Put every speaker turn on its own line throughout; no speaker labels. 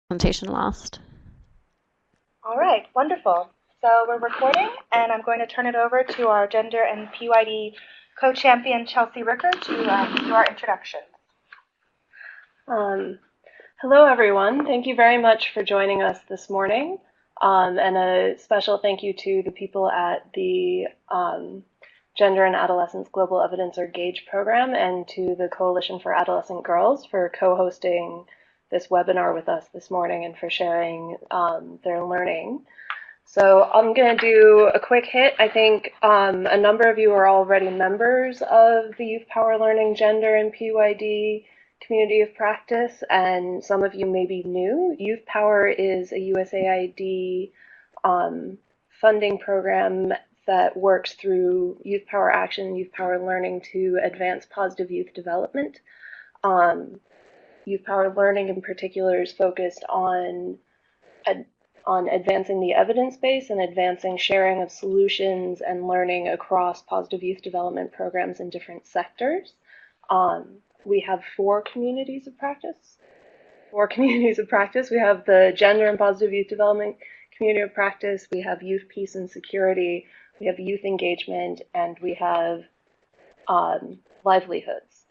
presentation last.
All right, wonderful. So we're recording, and I'm going to turn it over to our gender and PYD co-champion Chelsea Ricker to do our introduction.
Hello, everyone. Thank you very much for joining us this morning. And a special thank you to the people at the Gender and Adolescents Global Evidence, or GAGE program, and to the Coalition for Adolescent Girls for co-hosting this webinar with us this morning and for sharing their learning. So I'm going to do a quick hit. I think a number of you are already members of the YouthPower Learning Gender and PYD community of practice, and some of you may be new. YouthPower is a USAID funding program that works through Youth Power Action and Youth Power Learning to advance positive youth development. Youth Power Learning in particular is focused on advancing the evidence base and advancing sharing of solutions and learning across positive youth development programs in different sectors. We have four communities of practice. We have the Gender and Positive Youth Development Community of Practice, we have Youth Peace and Security, we have Youth Engagement, and we have livelihoods,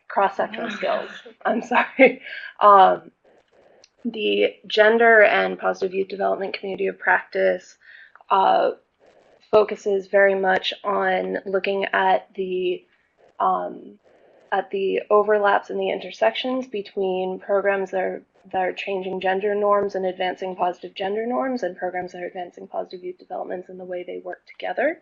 cross-sectional skills. I'm sorry. The Gender and Positive Youth Development Community of Practice focuses very much on looking at the overlaps and the intersections between programs that are changing gender norms and advancing positive gender norms, and programs that are advancing positive youth developments and the way they work together.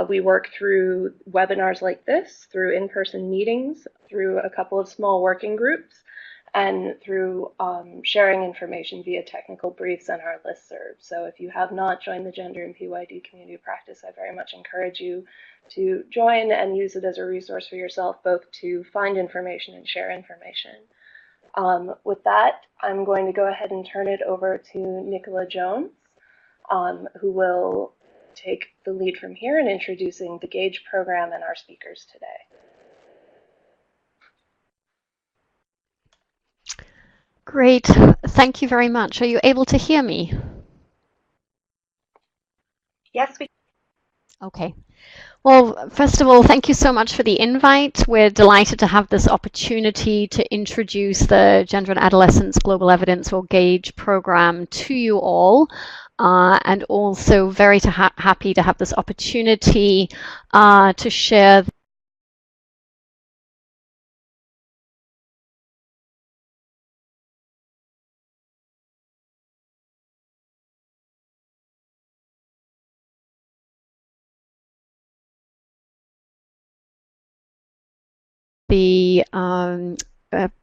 We work through webinars like this, through in-person meetings, through a couple of small working groups, and through sharing information via technical briefs and our listserv. So if you have not joined the Gender and PYD community of practice, I very much encourage you to join and use it as a resource for yourself, both to find information and share information. With that, I'm going to go ahead and turn it over to Nicola Jones, who will take the lead from here in introducing the GAGE program and our speakers today.
Great. Thank you very much. Are you able to hear me?
Yes, we
can. Okay. Well, first of all, thank you so much for the invite. We're delighted to have this opportunity to introduce the Gender and Adolescents Global Evidence, or GAGE program, to you all. And also very happy to have this opportunity to share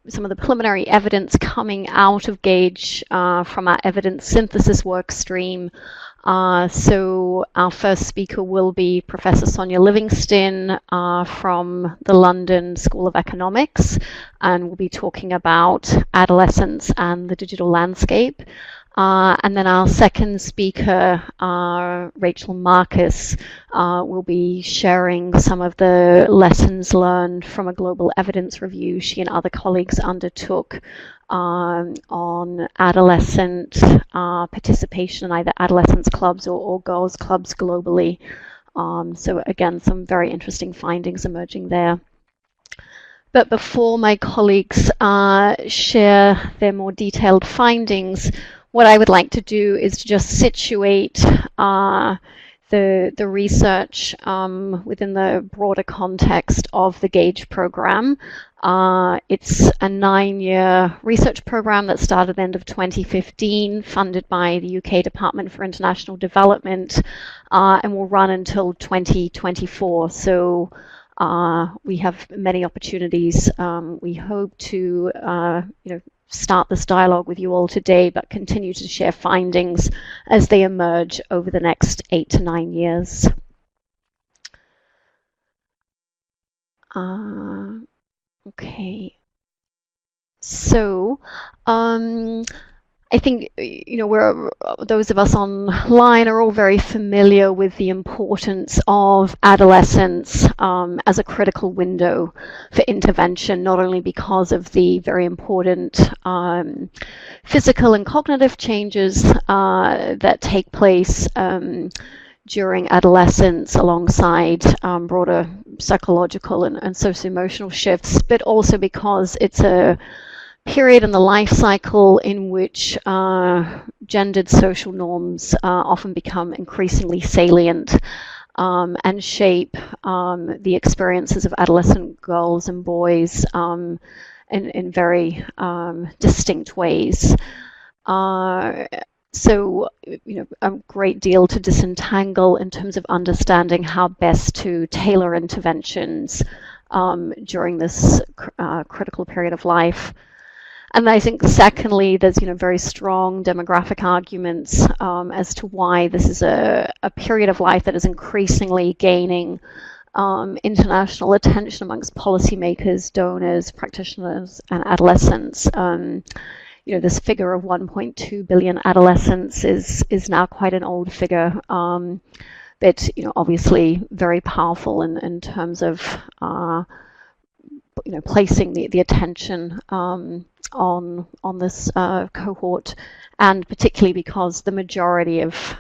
some of the preliminary evidence coming out of GAGE from our evidence synthesis work stream. So our first speaker will be Professor Sonia Livingston from the London School of Economics, and we'll be talking about adolescence and the digital landscape. And then our second speaker, Rachel Marcus, will be sharing some of the lessons learned from a global evidence review she and other colleagues undertook on adolescent participation in either adolescents clubs or girls clubs globally. So again, some very interesting findings emerging there. But before my colleagues share their more detailed findings, what I would like to do is to just situate the research within the broader context of the GAGE program. It's a 9-year research program that started at the end of 2015, funded by the UK Department for International Development, and will run until 2024. So we have many opportunities. We hope to start this dialogue with you all today, but continue to share findings as they emerge over the next 8 to 9 years. Okay. So I think, those of us online are all very familiar with the importance of adolescence as a critical window for intervention, not only because of the very important physical and cognitive changes that take place during adolescence alongside broader psychological and socio-emotional shifts, but also because it's a period in the life cycle in which gendered social norms often become increasingly salient and shape the experiences of adolescent girls and boys in very distinct ways. So, a great deal to disentangle in terms of understanding how best to tailor interventions during this critical period of life. And I think secondly, there's very strong demographic arguments as to why this is a period of life that is increasingly gaining international attention amongst policymakers, donors, practitioners, and adolescents. This figure of 1.2 billion adolescents is now quite an old figure, but obviously very powerful in terms of placing the attention on this cohort, and particularly because the majority of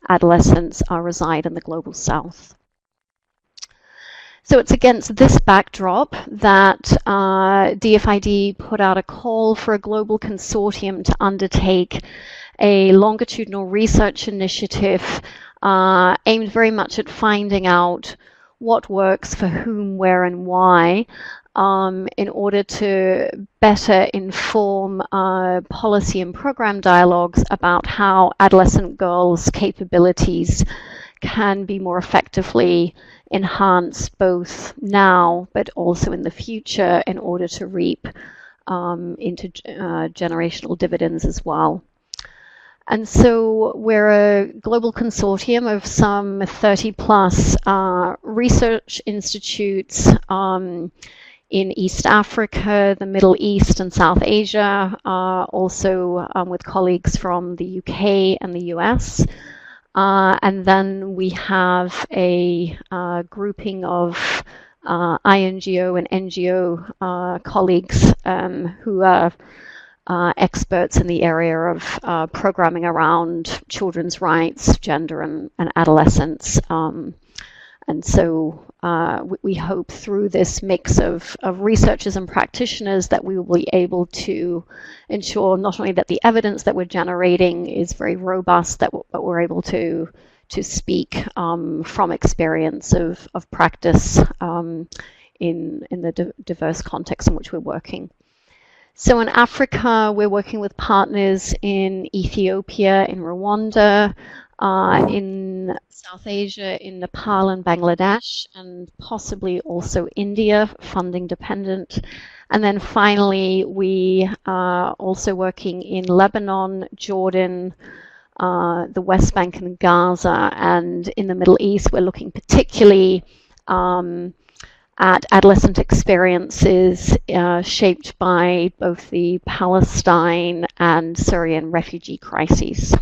adolescents reside in the global south. So it's against this backdrop that DFID put out a call for a global consortium to undertake a longitudinal research initiative aimed very much at finding out what works for whom, where, and why, in order to better inform policy and program dialogues about how adolescent girls' capabilities can be more effectively enhanced both now but also in the future in order to reap intergenerational dividends as well. And so we're a global consortium of some 30 plus research institutes in East Africa, the Middle East, and South Asia, also with colleagues from the UK and the US. And then we have a grouping of INGO and NGO colleagues who are experts in the area of programming around children's rights, gender, and adolescence. And so we hope through this mix of researchers and practitioners that we will be able to ensure not only that the evidence that we're generating is very robust, but we're able to speak from experience of practice in the diverse context in which we're working. So in Africa, we're working with partners in Ethiopia, in Rwanda, in South Asia, in Nepal and Bangladesh, and possibly also India, funding dependent. And then finally, we are also working in Lebanon, Jordan, the West Bank and Gaza, and in the Middle East, we're looking particularly at adolescent experiences shaped by both the Palestine and Syrian refugee crises.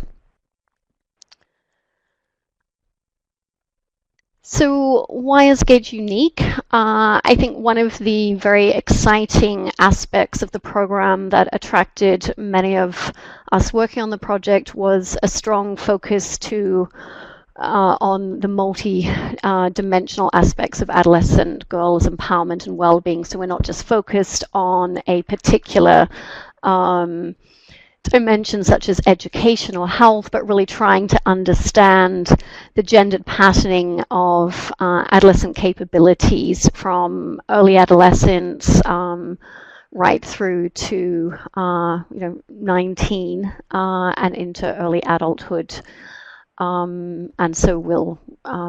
So why is GAGE unique? I think one of the very exciting aspects of the program that attracted many of us working on the project was a strong focus on the multi-dimensional aspects of adolescent girls' empowerment and well-being. So we're not just focused on a particular dimension such as education or health, but really trying to understand the gendered patterning of adolescent capabilities from early adolescence right through to 19 and into early adulthood. And so we'll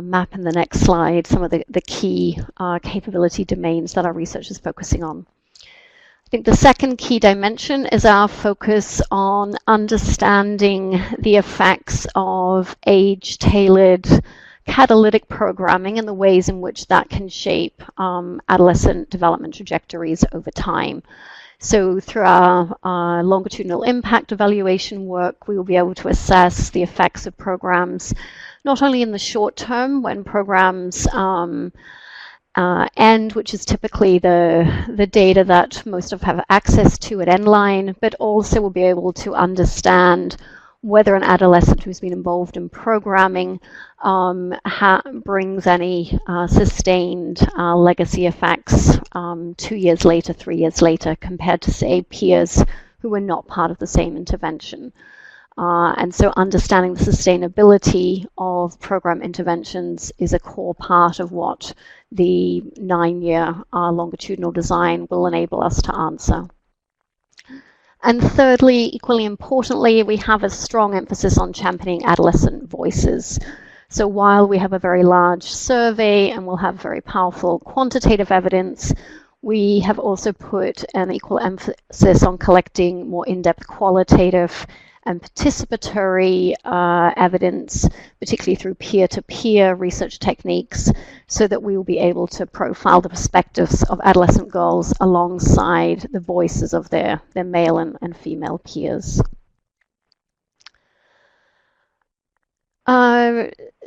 map in the next slide some of the key capability domains that our research is focusing on. I think the second key dimension is our focus on understanding the effects of age-tailored catalytic programming and the ways in which that can shape adolescent development trajectories over time. So through our longitudinal impact evaluation work, we will be able to assess the effects of programs, not only in the short term when programs end, which is typically the data that most of us have access to at Endline, but also we'll be able to understand whether an adolescent who's been involved in programming brings any sustained legacy effects 2 years later, 3 years later, compared to, say, peers who were not part of the same intervention. And so understanding the sustainability of program interventions is a core part of what the 9-year longitudinal design will enable us to answer. And thirdly, equally importantly, we have a strong emphasis on championing adolescent voices. So while we have a very large survey and we'll have very powerful quantitative evidence, we have also put an equal emphasis on collecting more in-depth qualitative and participatory evidence, particularly through peer-to-peer research techniques, so that we will be able to profile the perspectives of adolescent girls alongside the voices of their male and female peers.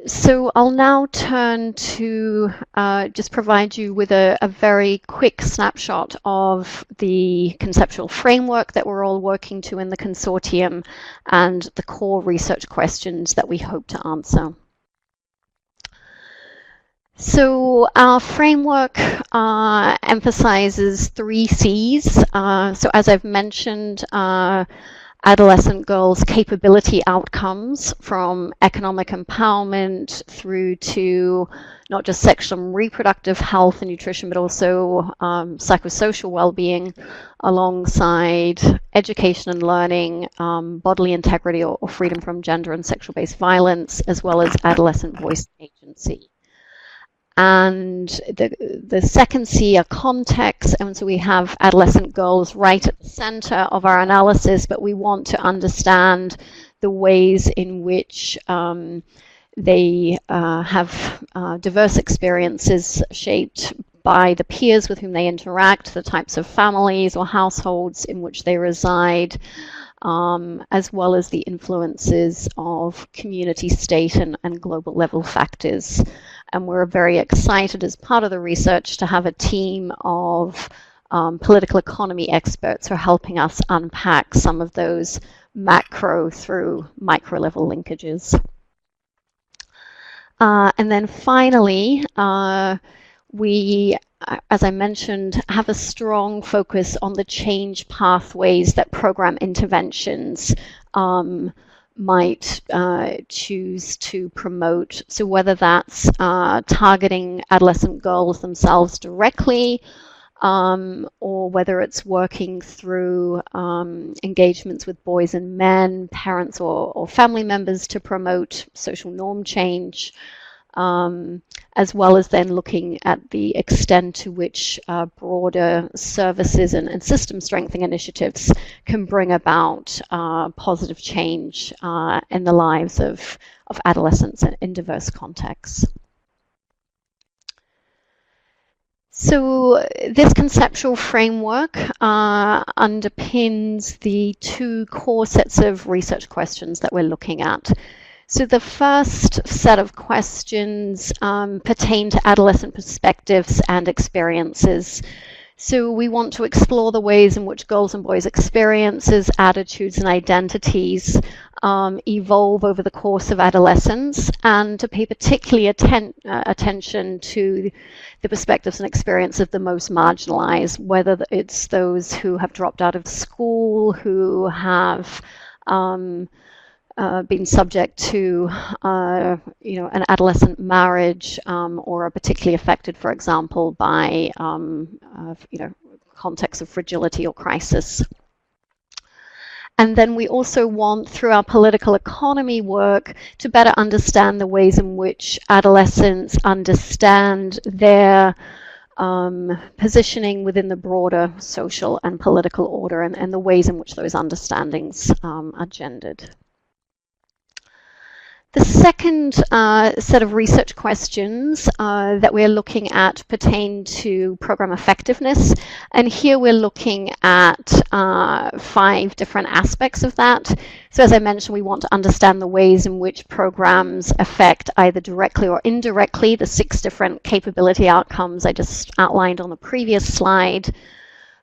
So I'll now turn to just provide you with a very quick snapshot of the conceptual framework that we're all working to in the consortium and the core research questions that we hope to answer. So our framework emphasizes 3 C's. So as I've mentioned, adolescent girls' capability outcomes, from economic empowerment through to not just sexual and reproductive health and nutrition, but also psychosocial well-being, alongside education and learning, bodily integrity or freedom from gender and sexual-based violence, as well as adolescent voice agency. And the second C are context, and so we have adolescent girls right at the center of our analysis, but we want to understand the ways in which they have diverse experiences shaped by the peers with whom they interact, the types of families or households in which they reside, as well as the influences of community, state, and global level factors. And we're very excited as part of the research to have a team of political economy experts who are helping us unpack some of those macro through micro level linkages. And then finally, we, as I mentioned, have a strong focus on the change pathways that program interventions might choose to promote. So whether that's targeting adolescent girls themselves directly, or whether it's working through engagements with boys and men, parents or family members to promote social norm change, as well as then looking at the extent to which broader services and system strengthening initiatives can bring about positive change in the lives of adolescents in diverse contexts. So this conceptual framework underpins the 2 core sets of research questions that we're looking at. So the first set of questions pertain to adolescent perspectives and experiences. So we want to explore the ways in which girls and boys' experiences, attitudes, and identities evolve over the course of adolescence, and to pay particularly attention to the perspectives and experience of the most marginalized, whether it's those who have dropped out of school, who have been subject to an adolescent marriage, or are particularly affected, for example, by contexts of fragility or crisis. And then we also want, through our political economy work, to better understand the ways in which adolescents understand their positioning within the broader social and political order, and the ways in which those understandings are gendered. The second set of research questions that we're looking at pertain to program effectiveness, and here we're looking at 5 different aspects of that. So as I mentioned, we want to understand the ways in which programs affect either directly or indirectly the 6 different capability outcomes I just outlined on the previous slide.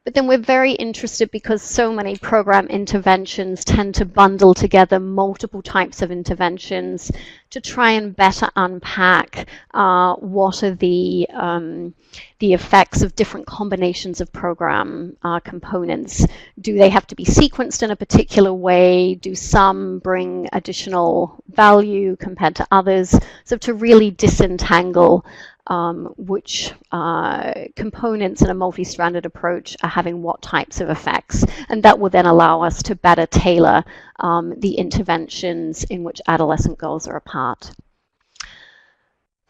But then we're very interested, because so many program interventions tend to bundle together multiple types of interventions, to try and better unpack what are the effects of different combinations of program components. Do they have to be sequenced in a particular way? Do some bring additional value compared to others? So to really disentangle which components in a multi-stranded approach are having what types of effects, and that will then allow us to better tailor the interventions in which adolescent girls are a part.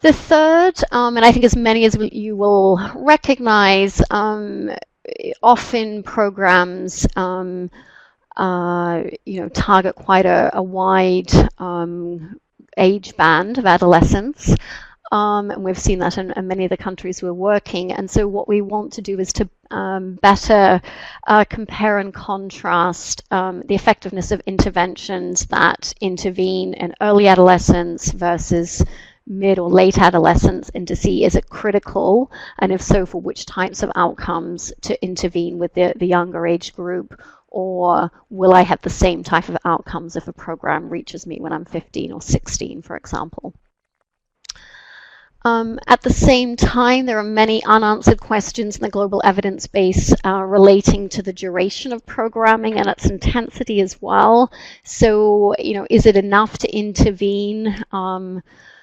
The third, and I think as many as you will recognize, often programs target quite a wide age band of adolescents. And we've seen that in many of the countries we're working. And so what we want to do is to better compare and contrast the effectiveness of interventions that intervene in early adolescence versus mid or late adolescence, and to see, is it critical, and if so, for which types of outcomes to intervene with the younger age group, or will I have the same type of outcomes if a program reaches me when I'm 15 or 16, for example. At the same time, there are many unanswered questions in the global evidence base relating to the duration of programming and its intensity as well. So, is it enough to intervene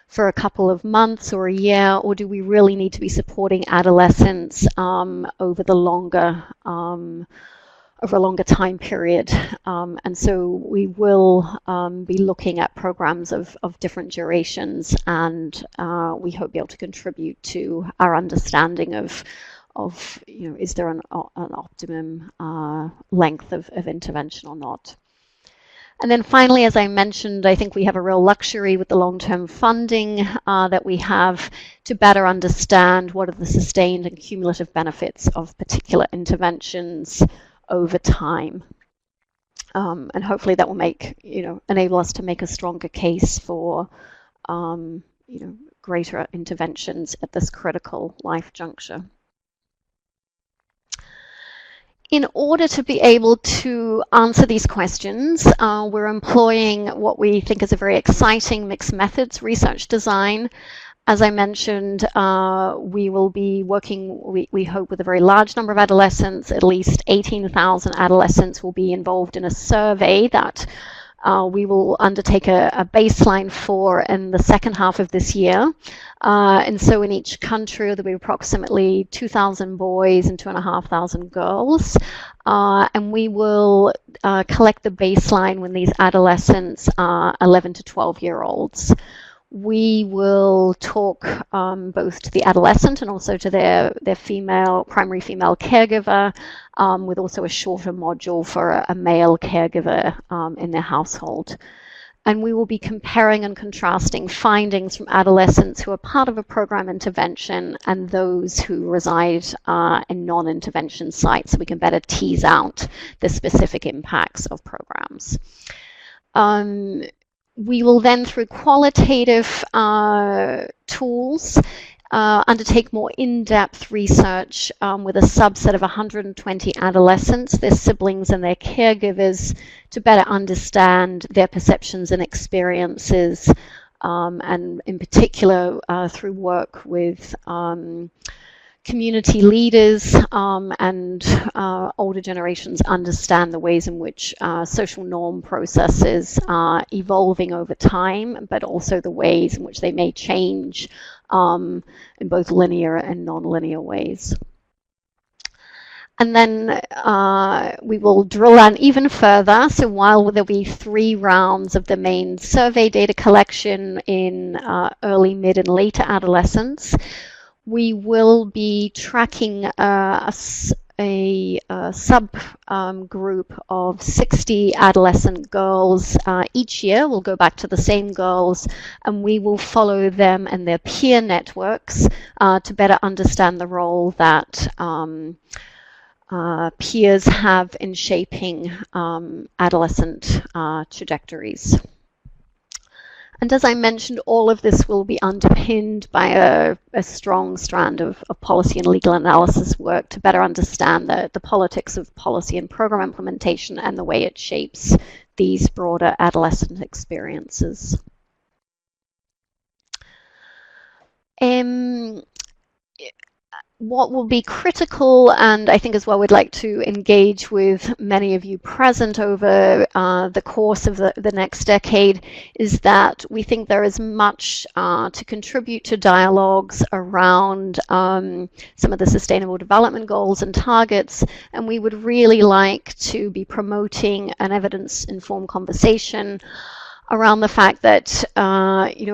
for a couple of months or a year, or do we really need to be supporting adolescents over a longer time period? And so we will be looking at programs of different durations, and we hope be able to contribute to our understanding of is there an optimum length of intervention or not. And then finally, as I mentioned, I think we have a real luxury with the long-term funding that we have to better understand what are the sustained and cumulative benefits of particular interventions over time. And hopefully that will enable us to make a stronger case for greater interventions at this critical life juncture. In order to be able to answer these questions, we're employing what we think is a very exciting mixed methods research design. As I mentioned, we will be working, we hope, with a very large number of adolescents. At least 18,000 adolescents will be involved in a survey that we will undertake a baseline for in the second half of this year. And so in each country, there'll be approximately 2,000 boys and 2,500 girls. And we will collect the baseline when these adolescents are 11 to 12-year-olds. We will talk both to the adolescent and also to their primary female caregiver, with also a shorter module for a male caregiver in their household. And we will be comparing and contrasting findings from adolescents who are part of a program intervention and those who reside in non-intervention sites, so we can better tease out the specific impacts of programs. We will then, through qualitative tools, undertake more in-depth research with a subset of 120 adolescents, their siblings and their caregivers, to better understand their perceptions and experiences, and in particular through work with community leaders and older generations understand the ways in which social norm processes are evolving over time, but also the ways in which they may change in both linear and non-linear ways. And then we will drill down even further. So while there'll be 3 rounds of the main survey data collection in early, mid, and later adolescence, we will be tracking a a sub-group of 60 adolescent girls each year. We'll go back to the same girls, and we will follow them and their peer networks to better understand the role that peers have in shaping adolescent trajectories. And as I mentioned, all of this will be underpinned by a strong strand of policy and legal analysis work to better understand the politics of policy and program implementation and the way it shapes these broader adolescent experiences. What will be critical, and I think as well we'd like to engage with many of you present over the course of the next decade, is that we think there is much to contribute to dialogues around some of the Sustainable Development Goals and targets, and we would really like to be promoting an evidence-informed conversation around the fact that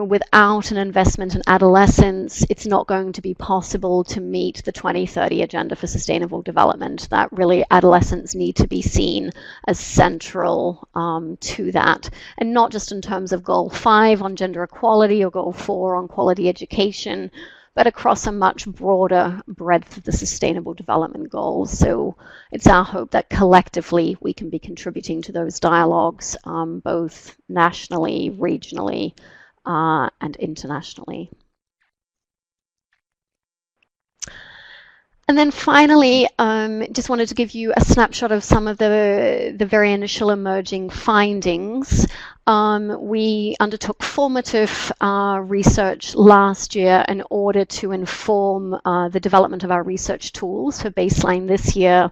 without an investment in adolescents, it's not going to be possible to meet the 2030 Agenda for Sustainable Development. That really adolescents need to be seen as central to that, and not just in terms of Goal 5 on gender equality or Goal 4 on quality education, but across a much broader breadth of the Sustainable Development Goals. So it's our hope that collectively we can be contributing to those dialogues, both nationally, regionally, and internationally. And then finally, just wanted to give you a snapshot of some of the very initial emerging findings. We undertook formative research last year in order to inform the development of our research tools for baseline this year.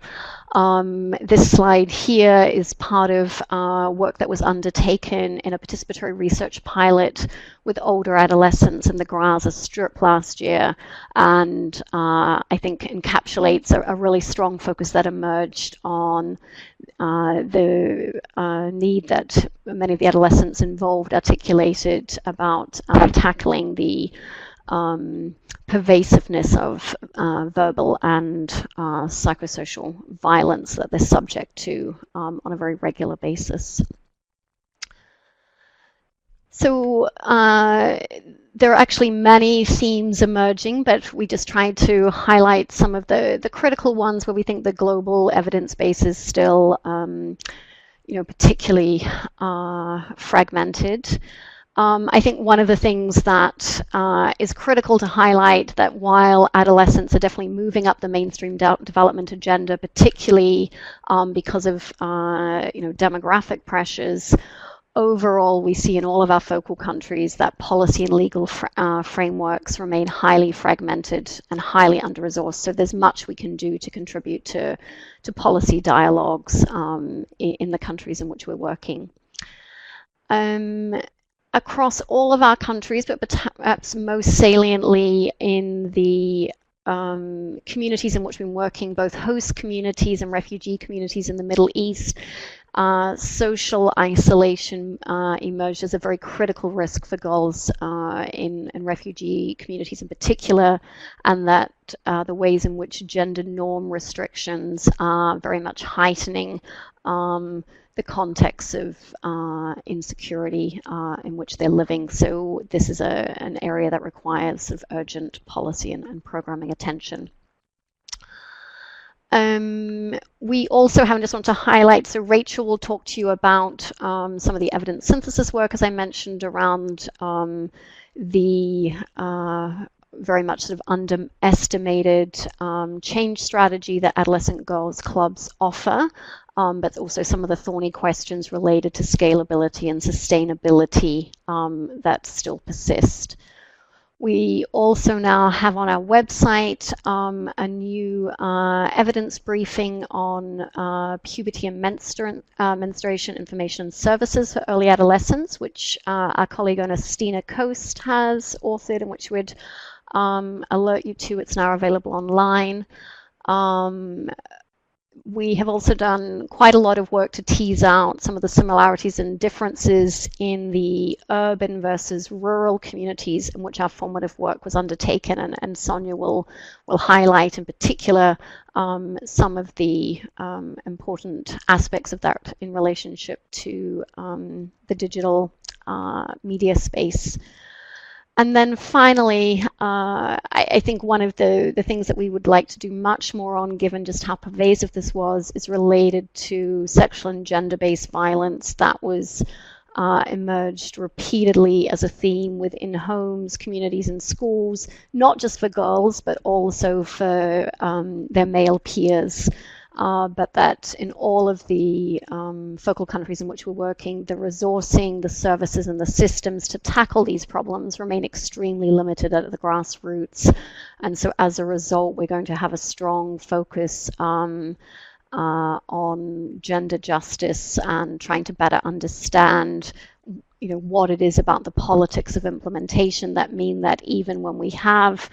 This slide here is part of work that was undertaken in a participatory research pilot with older adolescents in the Graza Strip last year, and I think encapsulates a really strong focus that emerged on the need that many of the adolescents involved articulated about tackling the pervasiveness of verbal and psychosocial violence that they're subject to on a very regular basis. So there are actually many themes emerging, but we just tried to highlight some of the critical ones where we think the global evidence base is still particularly fragmented. I think one of the things that is critical to highlight, that while adolescents are definitely moving up the mainstream development agenda, particularly because of demographic pressures, overall we see in all of our focal countries that policy and legal frameworks remain highly fragmented and highly under-resourced. So there's much we can do to contribute to policy dialogues in the countries in which we're working. Across all of our countries, but perhaps most saliently in the communities in which we've been working, both host communities and refugee communities in the Middle East, social isolation emerged as a very critical risk for girls in refugee communities in particular, and that the ways in which gender norm restrictions are very much heightening the context of insecurity in which they're living. So this is an area that requires sort of urgent policy and programming attention. We also have, just want to highlight, so Rachel will talk to you about some of the evidence synthesis work, as I mentioned, around the very much sort of underestimated change strategy that adolescent girls clubs offer, but also some of the thorny questions related to scalability and sustainability that still persist. We also now have on our website a new evidence briefing on puberty and menstruation information and services for early adolescents, which our colleague Ernestina Coast has authored, and which we'd alert you to. It's now available online. we have also done quite a lot of work to tease out some of the similarities and differences in the urban versus rural communities in which our formative work was undertaken, and Sonia will highlight in particular some of the important aspects of that in relationship to the digital media space. And then finally, I think one of the things that we would like to do much more on, given just how pervasive this was, is related to sexual and gender-based violence that was emerged repeatedly as a theme within homes, communities, and schools, not just for girls, but also for their male peers. But that in all of the focal countries in which we're working, the resourcing, the services, and the systems to tackle these problems remain extremely limited at the grassroots. And so as a result, we're going to have a strong focus on gender justice and trying to better understand what it is about the politics of implementation that mean that even when we have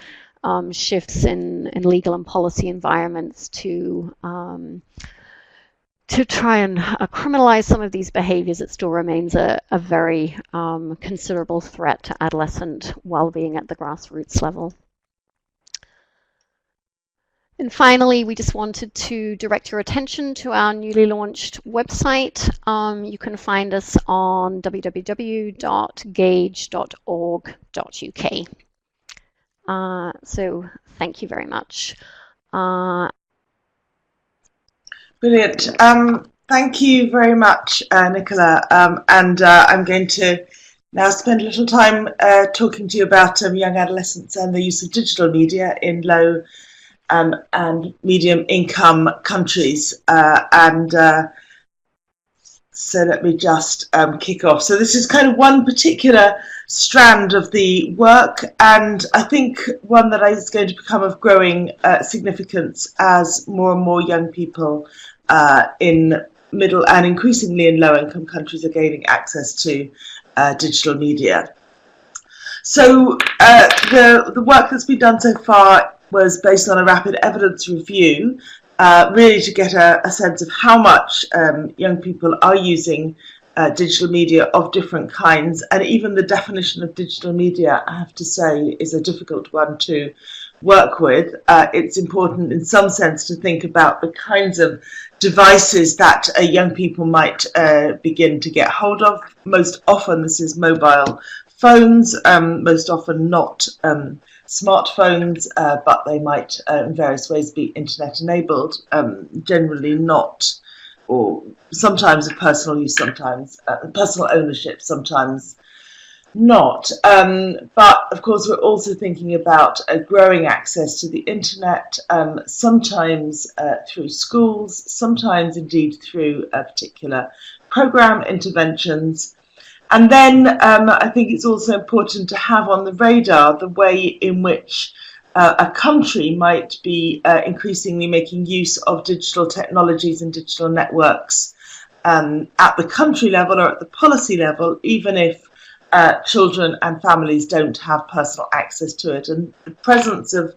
shifts in legal and policy environments to try and criminalize some of these behaviors, it still remains a very considerable threat to adolescent well-being at the grassroots level. And finally, we just wanted to direct your attention to our newly launched website. You can find us on www.gage.org.uk. So thank you very much.
Brilliant. Thank you very much, Nicola. I'm going to now spend a little time talking to you about young adolescents and the use of digital media in low and medium income countries. So let me just kick off. So this is kind of one particular strand of the work, and I think one that is going to become of growing significance as more and more young people in middle and increasingly in low-income countries are gaining access to digital media. So the work that's been done so far was based on a rapid evidence review, really to get a sense of how much young people are using digital media of different kinds, and even the definition of digital media, I have to say, is a difficult one to work with. It's important in some sense to think about the kinds of devices that young people might begin to get hold of. Most often this is mobile phones, most often not smartphones, but they might in various ways be internet enabled, generally not, or sometimes of personal use, sometimes personal ownership, sometimes not. But of course we're also thinking about growing access to the internet, sometimes through schools, sometimes indeed through particular program interventions. And then I think it's also important to have on the radar the way in which a country might be increasingly making use of digital technologies and digital networks at the country level or at the policy level, even if children and families don't have personal access to it. And the presence of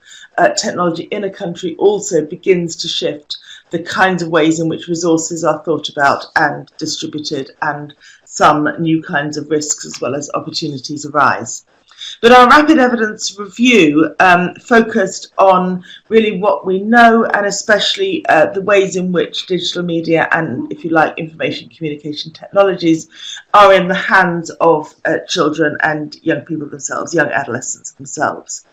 technology in a country also begins to shift the kinds of ways in which resources are thought about and distributed, and some new kinds of risks as well as opportunities arise. But our rapid evidence review focused on really what we know, and especially the ways in which digital media and, if you like, information communication technologies are in the hands of children and young people themselves, young adolescents themselves.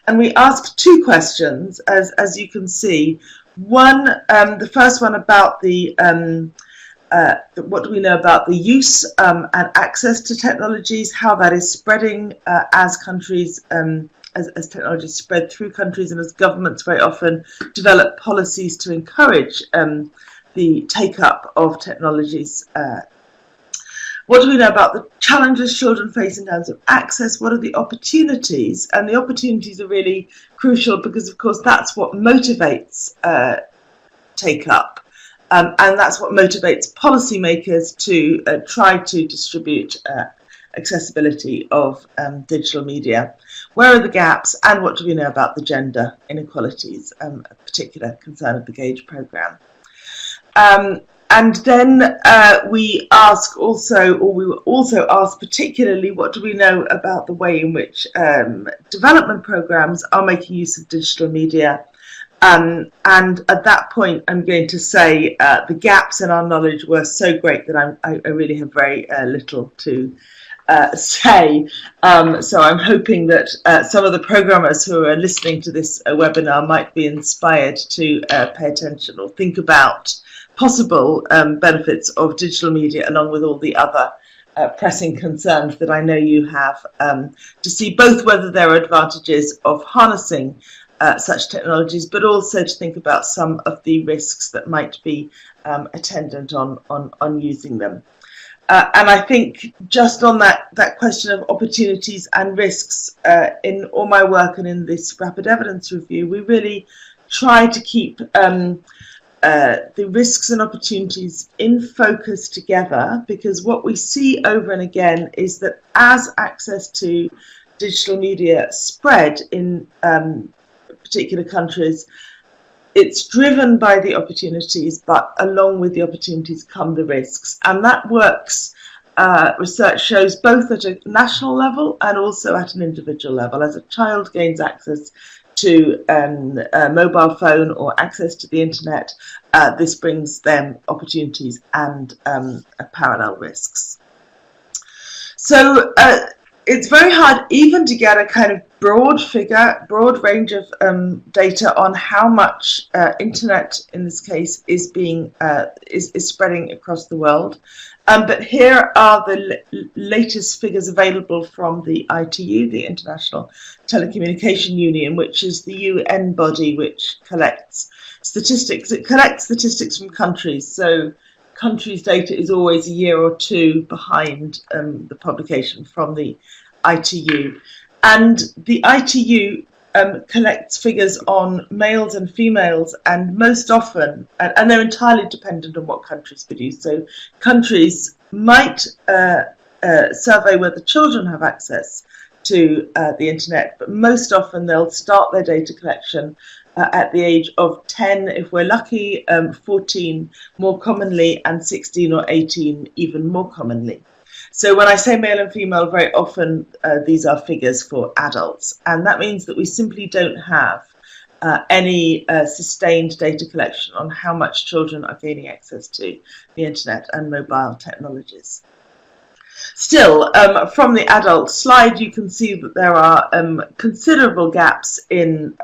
And we asked two questions, as you can see. One, the first one about the what do we know about the use and access to technologies, how that is spreading as countries, as technologies spread through countries, and as governments very often develop policies to encourage the take-up of technologies. What do we know about the challenges children face in terms of access? What are the opportunities? And the opportunities are really crucial because, of course, that's what motivates take-up. And that's what motivates policymakers to try to distribute accessibility of digital media. Where are the gaps, and what do we know about the gender inequalities, a particular concern of the GAGE programme? And then we ask also, or we were also asked particularly, what do we know about the way in which development programs are making use of digital media? And at that point, I'm going to say the gaps in our knowledge were so great that I really have very little to say. So I'm hoping that some of the programmers who are listening to this webinar might be inspired to pay attention or think about possible benefits of digital media, along with all the other pressing concerns that I know you have, to see both whether there are advantages of harnessing such technologies, but also to think about some of the risks that might be attendant on using them. And I think just on that question of opportunities and risks, in all my work and in this rapid evidence review, we really try to keep the risks and opportunities in focus together, because what we see over and again is that as access to digital media spread in particular countries, it's driven by the opportunities, but along with the opportunities come the risks. And that works, research shows, both at a national level and also at an individual level. As a child gains access to a mobile phone or access to the internet, this brings them opportunities and parallel risks. So it's very hard even to get a kind of broad range of data on how much internet, in this case, is being is spreading across the world. But here are the latest figures available from the ITU, the International Telecommunication Union, which is the UN body which collects statistics. It collects statistics from countries, so countries' data is always a year or two behind the publication from the ITU. And the ITU collects figures on males and females, and most often, and they're entirely dependent on what countries produce. So countries might survey whether children have access to the internet, but most often they'll start their data collection at the age of 10 if we're lucky, 14 more commonly, and 16 or 18 even more commonly. So when I say male and female, very often these are figures for adults, and that means that we simply don't have any sustained data collection on how much children are gaining access to the internet and mobile technologies. Still, from the adult slide, you can see that there are considerable gaps in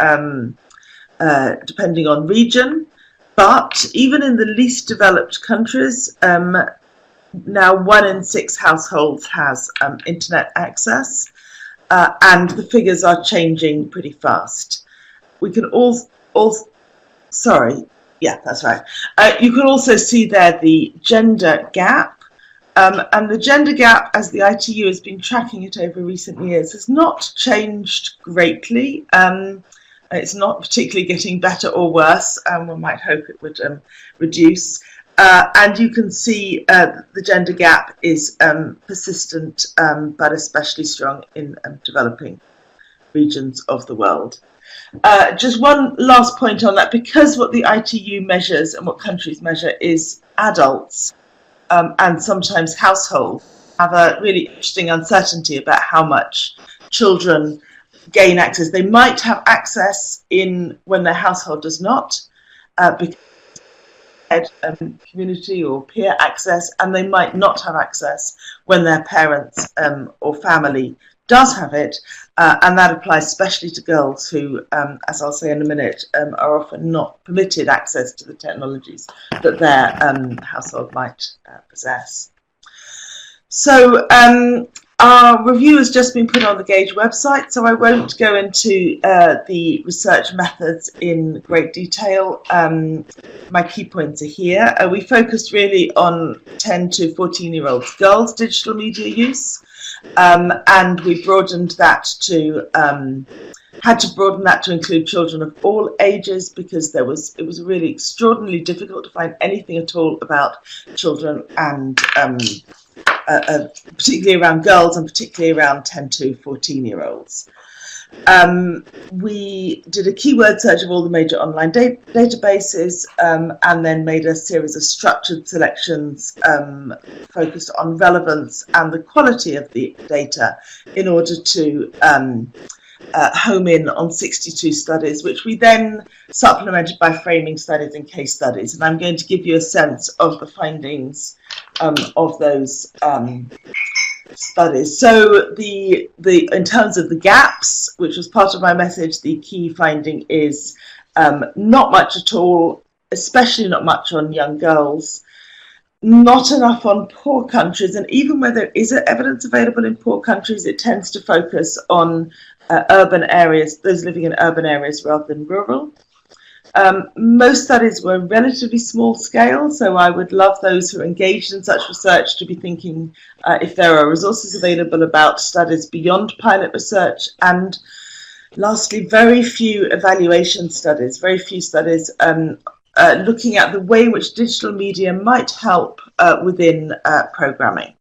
depending on region, but even in the least developed countries, now 1 in 6 households has internet access, and the figures are changing pretty fast. We can sorry, yeah, that's right. You can also see there the gender gap, and the gender gap, as the ITU has been tracking it over recent years, has not changed greatly. It's not particularly getting better or worse, and one might hope it would reduce. And you can see the gender gap is persistent, but especially strong in developing regions of the world. Just one last point on that, because what the ITU measures and what countries measure is adults and sometimes households, have a really interesting uncertainty about how much children gain access. They might have access when their household does not, because community or peer access, and they might not have access when their parents or family does have it, and that applies especially to girls who, as I'll say in a minute, are often not permitted access to the technologies that their household might possess. So our review has just been put on the GAGE website, so I won't go into the research methods in great detail. My key points are here. We focused really on 10 to 14-year-old girls' digital media use, and we broadened that to had to broaden that to include children of all ages, because it was really extraordinarily difficult to find anything at all about children, and particularly around girls, and particularly around 10 to 14-year-olds. We did a keyword search of all the major online databases, and then made a series of structured selections focused on relevance and the quality of the data in order to home in on 62 studies, which we then supplemented by framing studies and case studies. And I'm going to give you a sense of the findings of those studies. So in terms of the gaps, which was part of my message, the key finding is not much at all, especially not much on young girls, not enough on poor countries, and even where there is evidence available in poor countries, it tends to focus on urban areas, those living in urban areas rather than rural. Most studies were relatively small scale, so I would love those who are engaged in such research to be thinking if there are resources available about studies beyond pilot research. And lastly, very few evaluation studies, very few studies looking at the way in which digital media might help within programming.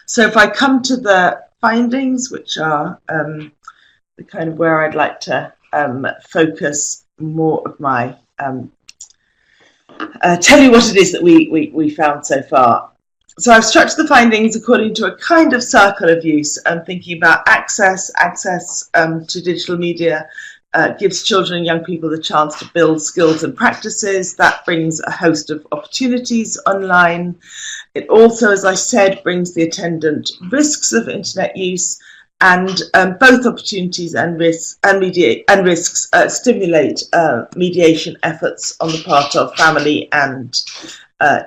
So if I come to the findings, which are the kind of where I'd like to focus more of my tell you what it is that we found so far. So I've structured the findings according to a kind of circle of use. I'm thinking about access to digital media gives children and young people the chance to build skills and practices. That brings a host of opportunities online. It also, as I said, brings the attendant risks of internet use, and both opportunities and risks stimulate mediation efforts on the part of family and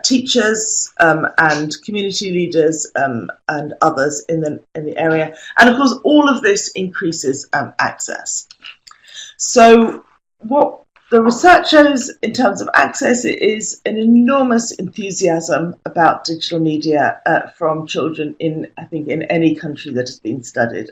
teachers and community leaders and others in the area. And of course, all of this increases access. So what the research shows in terms of access is an enormous enthusiasm about digital media from children I think in any country that has been studied.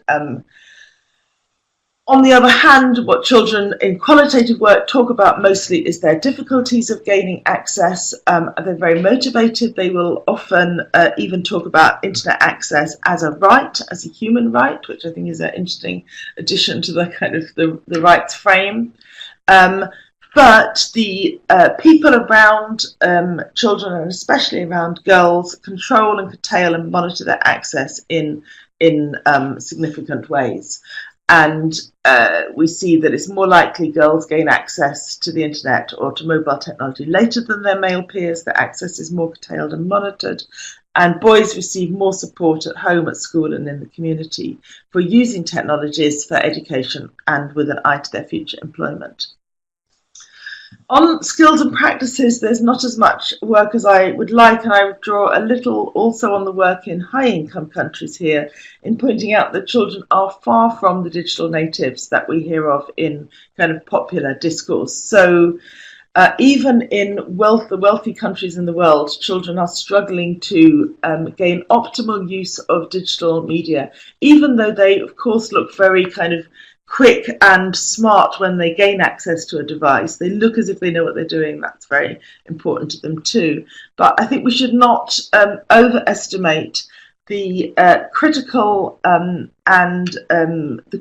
On the other hand, what children in qualitative work talk about mostly is their difficulties of gaining access. They're very motivated. They will often even talk about internet access as a right, as a human right, which I think is an interesting addition to the kind of the rights frame. But the people around children, and especially around girls, control and curtail and monitor their access in significant ways. And we see that it's more likely girls gain access to the internet or to mobile technology later than their male peers. Their access is more curtailed and monitored. And boys receive more support at home, at school, and in the community for using technologies for education and with an eye to their future employment. On skills and practices, there's not as much work as I would like, and I would draw a little also on the work in high-income countries here in pointing out that children are far from the digital natives that we hear of in kind of popular discourse. So even in the wealthy countries in the world, children are struggling to gain optimal use of digital media, even though they, of course, look very kind of quick and smart when they gain access to a device. They look as if they know what they're doing. That's very important to them too. But I think we should not overestimate the critical the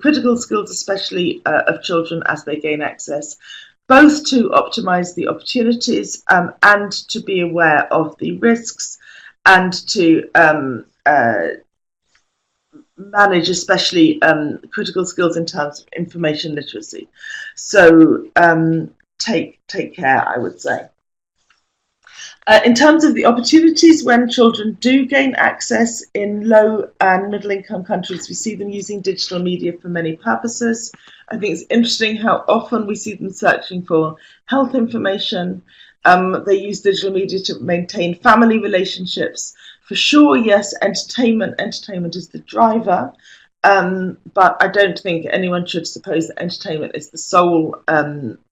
critical skills, especially of children as they gain access, both to optimize the opportunities and to be aware of the risks and to manage especially critical skills in terms of information literacy. So take care, I would say. In terms of the opportunities, when children do gain access in low and middle income countries, we see them using digital media for many purposes. I think it's interesting how often we see them searching for health information. They use digital media to maintain family relationships. For sure, yes, entertainment is the driver, but I don't think anyone should suppose that entertainment is the sole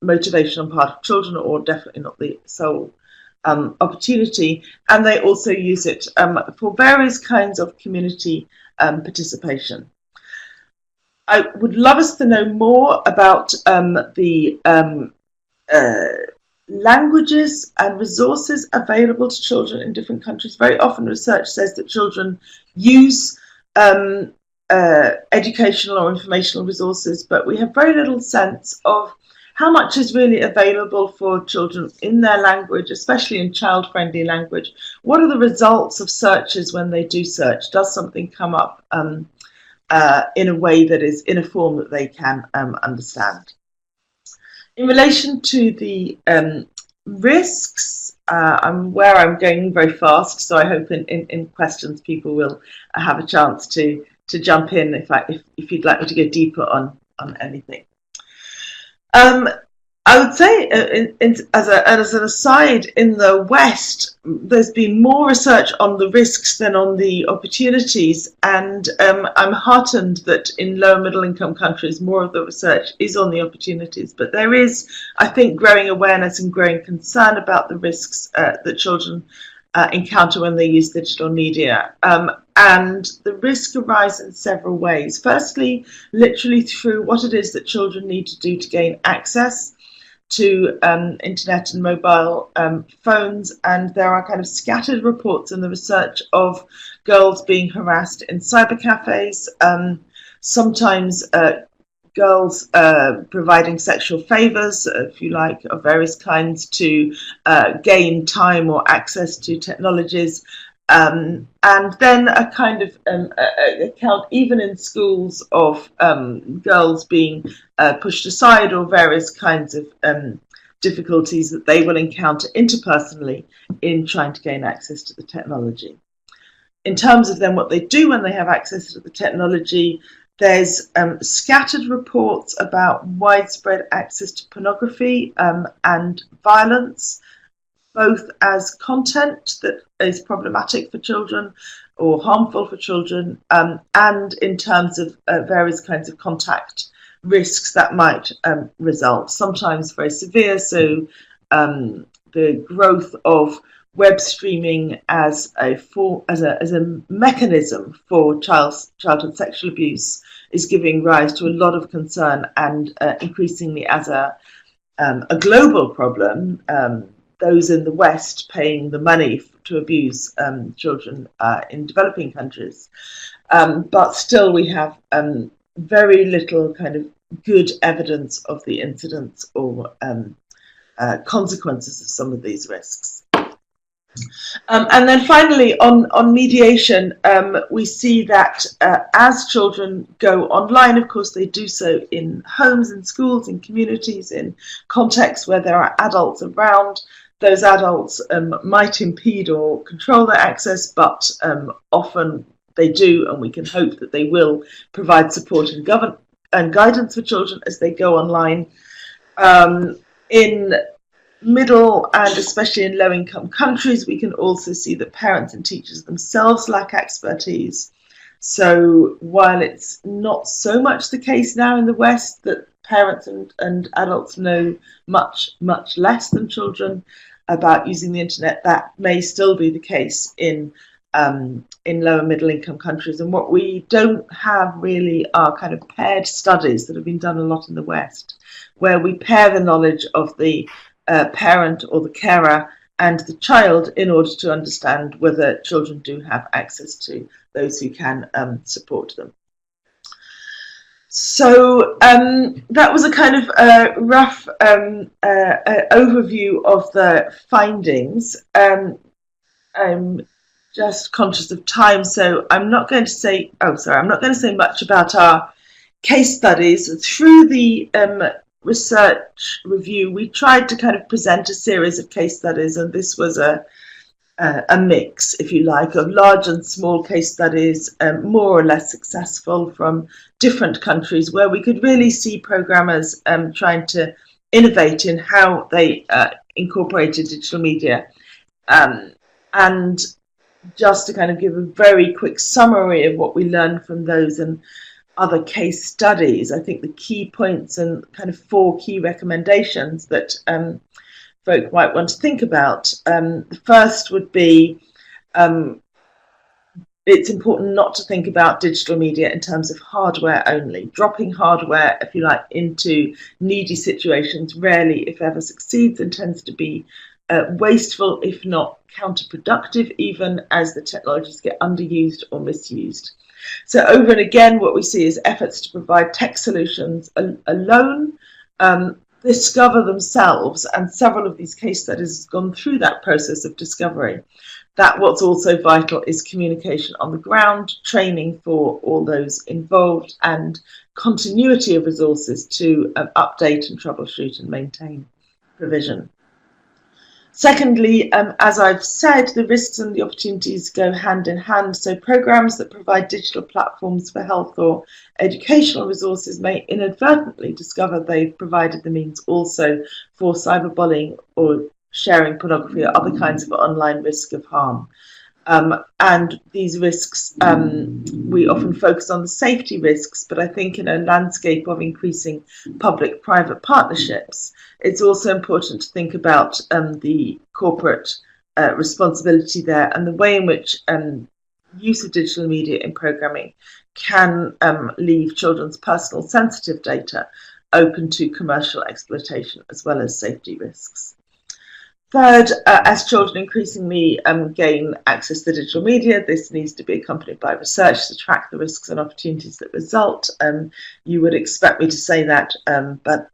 motivation on part of children, or definitely not the sole opportunity. And they also use it for various kinds of community participation. I would love us to know more about the languages and resources available to children in different countries. Very often research says that children use educational or informational resources, but we have very little sense of how much is really available for children in their language, especially in child-friendly language. What are the results of searches when they do search? Does something come up in a way that is in a form that they can understand? In relation to the risks, I'm aware I'm going very fast, so I hope in questions people will have a chance to jump in if you'd like me to go deeper on anything. I would say, as an aside, in the West, there's been more research on the risks than on the opportunities, and I'm heartened that in low and middle income countries, more of the research is on the opportunities. But there is, I think, growing awareness and growing concern about the risks that children encounter when they use digital media. And the risk arises in several ways. Firstly, literally through what it is that children need to do to gain access to internet and mobile phones, and there are kind of scattered reports in the research of girls being harassed in cyber cafes, sometimes girls providing sexual favors, if you like, of various kinds to gain time or access to technologies. And then a kind of account, even in schools, of girls being pushed aside, or various kinds of difficulties that they will encounter interpersonally in trying to gain access to the technology. In terms of then what they do when they have access to the technology, there's scattered reports about widespread access to pornography and violence, both as content that is problematic for children or harmful for children, and in terms of various kinds of contact risks that might result, sometimes very severe. So the growth of web streaming as a mechanism for childhood sexual abuse is giving rise to a lot of concern, and increasingly as a global problem. Those in the West paying the money to abuse children in developing countries. But still we have very little kind of good evidence of the incidence or consequences of some of these risks. And then finally, on mediation, we see that as children go online, of course, they do so in homes, in schools, in communities, in contexts where there are adults around. Those adults might impede or control their access, but often they do, and we can hope that they will provide support and guidance for children as they go online. In middle and especially in low-income countries, we can also see that parents and teachers themselves lack expertise. So while it's not so much the case now in the West that parents and adults know much less than children about using the internet, that may still be the case in low and middle income countries. And what we don't have really are kind of paired studies that have been done a lot in the West, where we pair the knowledge of the parent or the carer and the child in order to understand whether children do have access to those who can support them. So that was a kind of rough overview of the findings. I'm just conscious of time, so I'm not going to say. I'm not going to say much about our case studies. Through the research review, we tried to kind of present a series of case studies, and this was a mix, if you like, of large and small case studies, more or less successful, from different countries, where we could really see programmers trying to innovate in how they incorporated digital media. And just to kind of give a very quick summary of what we learned from those and other case studies, I think the key points and kind of 4 key recommendations that folk might want to think about. The first would be it's important not to think about digital media in terms of hardware only. Dropping hardware, if you like, into needy situations rarely, if ever, succeeds, and tends to be wasteful, if not counterproductive, even as the technologies get underused or misused. So over and again, what we see is efforts to provide tech solutions alone discover themselves, and several of these case studies have gone through that process of discovery. That what's also vital is communication on the ground, training for all those involved, and continuity of resources to update and troubleshoot and maintain provision. Secondly, as I've said, the risks and the opportunities go hand in hand. So programs that provide digital platforms for health or educational resources may inadvertently discover they've provided the means also for cyberbullying or sharing pornography or other kinds of online risk of harm. And these risks, we often focus on the safety risks, but I think in a landscape of increasing public-private partnerships, it's also important to think about the corporate responsibility there and the way in which use of digital media in programming can leave children's personal sensitive data open to commercial exploitation as well as safety risks. Third, as children increasingly gain access to digital media, this needs to be accompanied by research to track the risks and opportunities that result. You would expect me to say that, but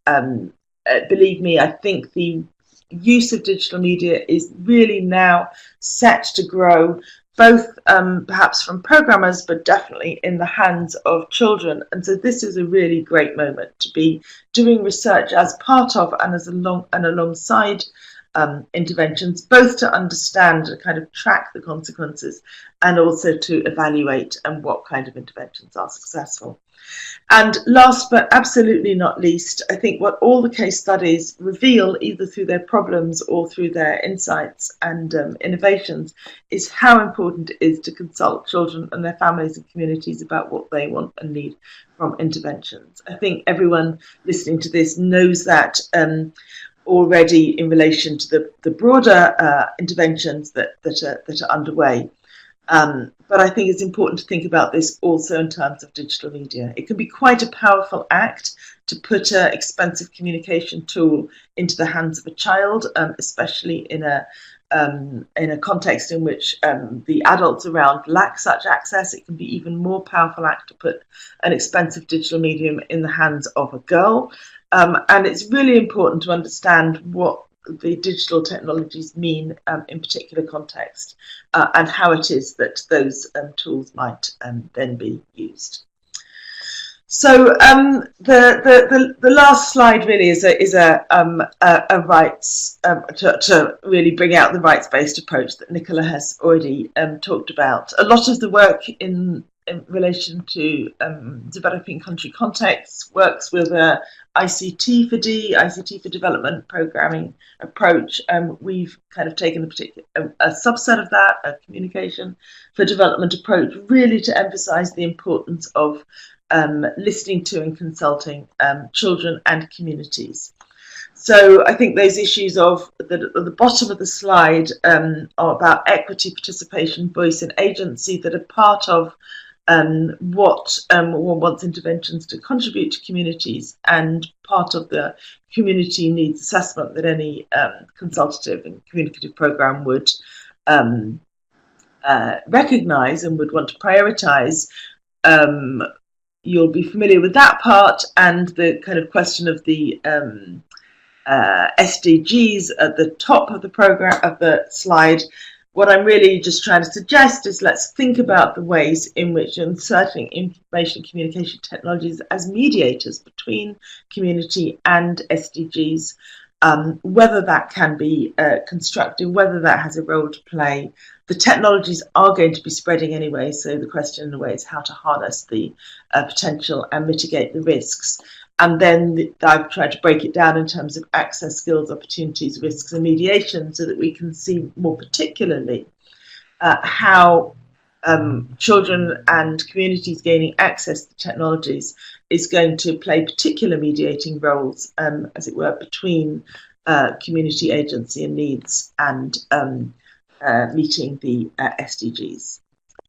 believe me, I think the use of digital media is really now set to grow, both perhaps from programmers, but definitely in the hands of children. And so this is a really great moment to be doing research as part of and alongside interventions, both to understand and kind of track the consequences and also to evaluate what kind of interventions are successful. And last but absolutely not least, I think what all the case studies reveal, either through their problems or through their insights and innovations, is how important it is to consult children and their families and communities about what they want and need from interventions. I think everyone listening to this knows that already in relation to the broader interventions that are underway. But I think it's important to think about this also in terms of digital media. It can be quite a powerful act to put an expensive communication tool into the hands of a child, especially in a context in which the adults around lack such access. It can be even more powerful act to put an expensive digital medium in the hands of a girl. And it's really important to understand what the digital technologies mean in particular context and how it is that those tools might then be used. So the last slide really is a rights to really bring out the rights-based approach that Nicola has already talked about. A lot of the work in relation to developing country contexts works with a ICT for D, ICT for Development programming approach. We've kind of taken a subset of that, a communication for development approach, really to emphasize the importance of listening to and consulting children and communities. So I think those issues of at the bottom of the slide are about equity, participation, voice and agency that are part of what one wants interventions to contribute to communities and part of the community needs assessment that any consultative and communicative program would recognise and would want to prioritise. You'll be familiar with that part and the kind of question of the SDGs at the top of the program of the slide. What I'm really just trying to suggest is let's think about the ways in which inserting information communication technologies as mediators between community and SDGs, whether that can be constructive, whether that has a role to play. The technologies are going to be spreading anyway, so the question in a way is how to harness the potential and mitigate the risks. And then I've tried to break it down in terms of access, skills, opportunities, risks and mediation so that we can see more particularly how children and communities gaining access to technologies is going to play particular mediating roles, as it were, between community agency and needs and meeting the SDGs.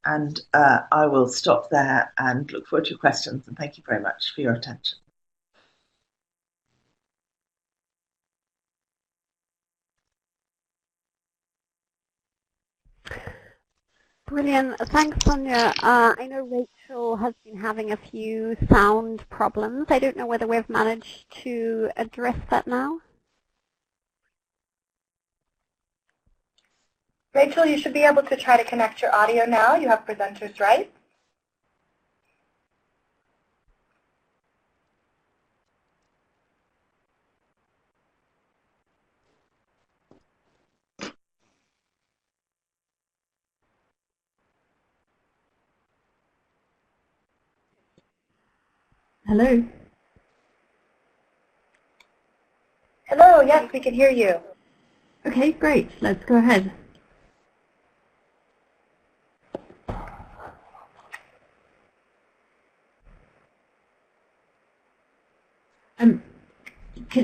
And I will stop there and look forward to your questions, and thank you very much for your attention.
Brilliant. Thanks, Sonia. I know Rachel has been having a few sound problems. I don't know whether we've managed to address that now.
Rachel, you should be able to try to connect your audio now. You have presenters, right?
Hello.
Hello, yes, we can hear you.
Okay, great. Let's go ahead.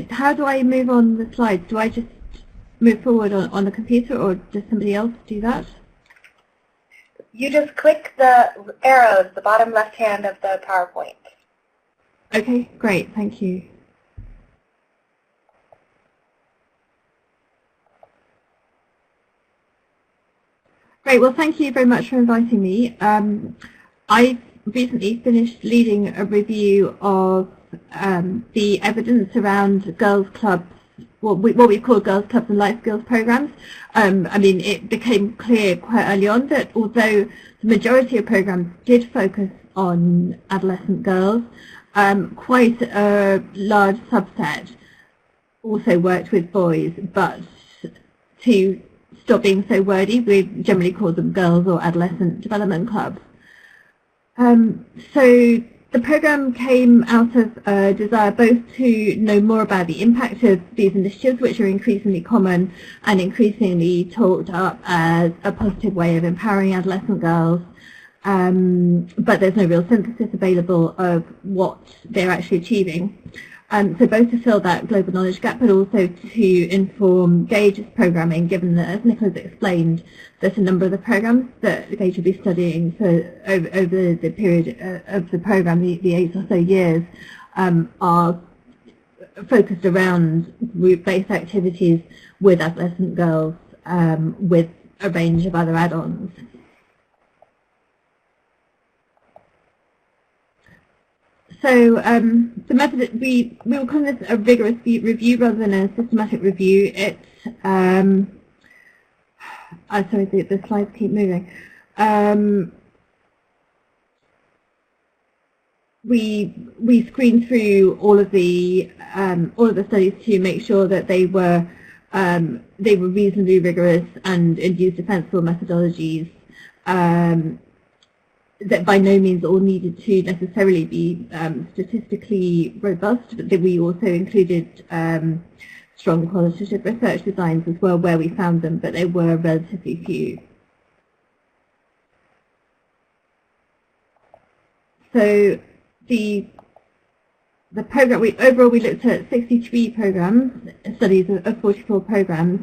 How do I move on the slides? Do I just move forward on the computer, or does somebody else do that?
You just click the arrows, the bottom left hand of the PowerPoint.
Okay, great. Thank you. Great. Well, thank you very much for inviting me. I've recently finished leading a review of the evidence around girls' clubs, what we call girls' clubs and life skills programs. I mean, it became clear quite early on that although the majority of programs did focus on adolescent girls, quite a large subset also worked with boys, but to stop being so wordy, we generally call them girls or adolescent development clubs. So the program came out of a desire both to know more about the impact of these initiatives, which are increasingly common and increasingly talked up as a positive way of empowering adolescent girls, but there's no real synthesis available of what they're actually achieving. So both to fill that global knowledge gap, but also to inform GAGE's programming, given that, as Nicola's explained, that a number of the programs that GAGE will be studying for over the period of the program, the 8 or so years, are focused around group-based activities with adolescent girls, with a range of other add-ons. So the method, we will call this a rigorous review rather than a systematic review. It's, sorry, the slides keep moving. We screened through all of the studies to make sure that they were reasonably rigorous and used defensible methodologies. That by no means all needed to necessarily be statistically robust, but that we also included strong qualitative research designs as well where we found them, but they were relatively few. So the program, overall we looked at 63 programs, studies of 44 programs.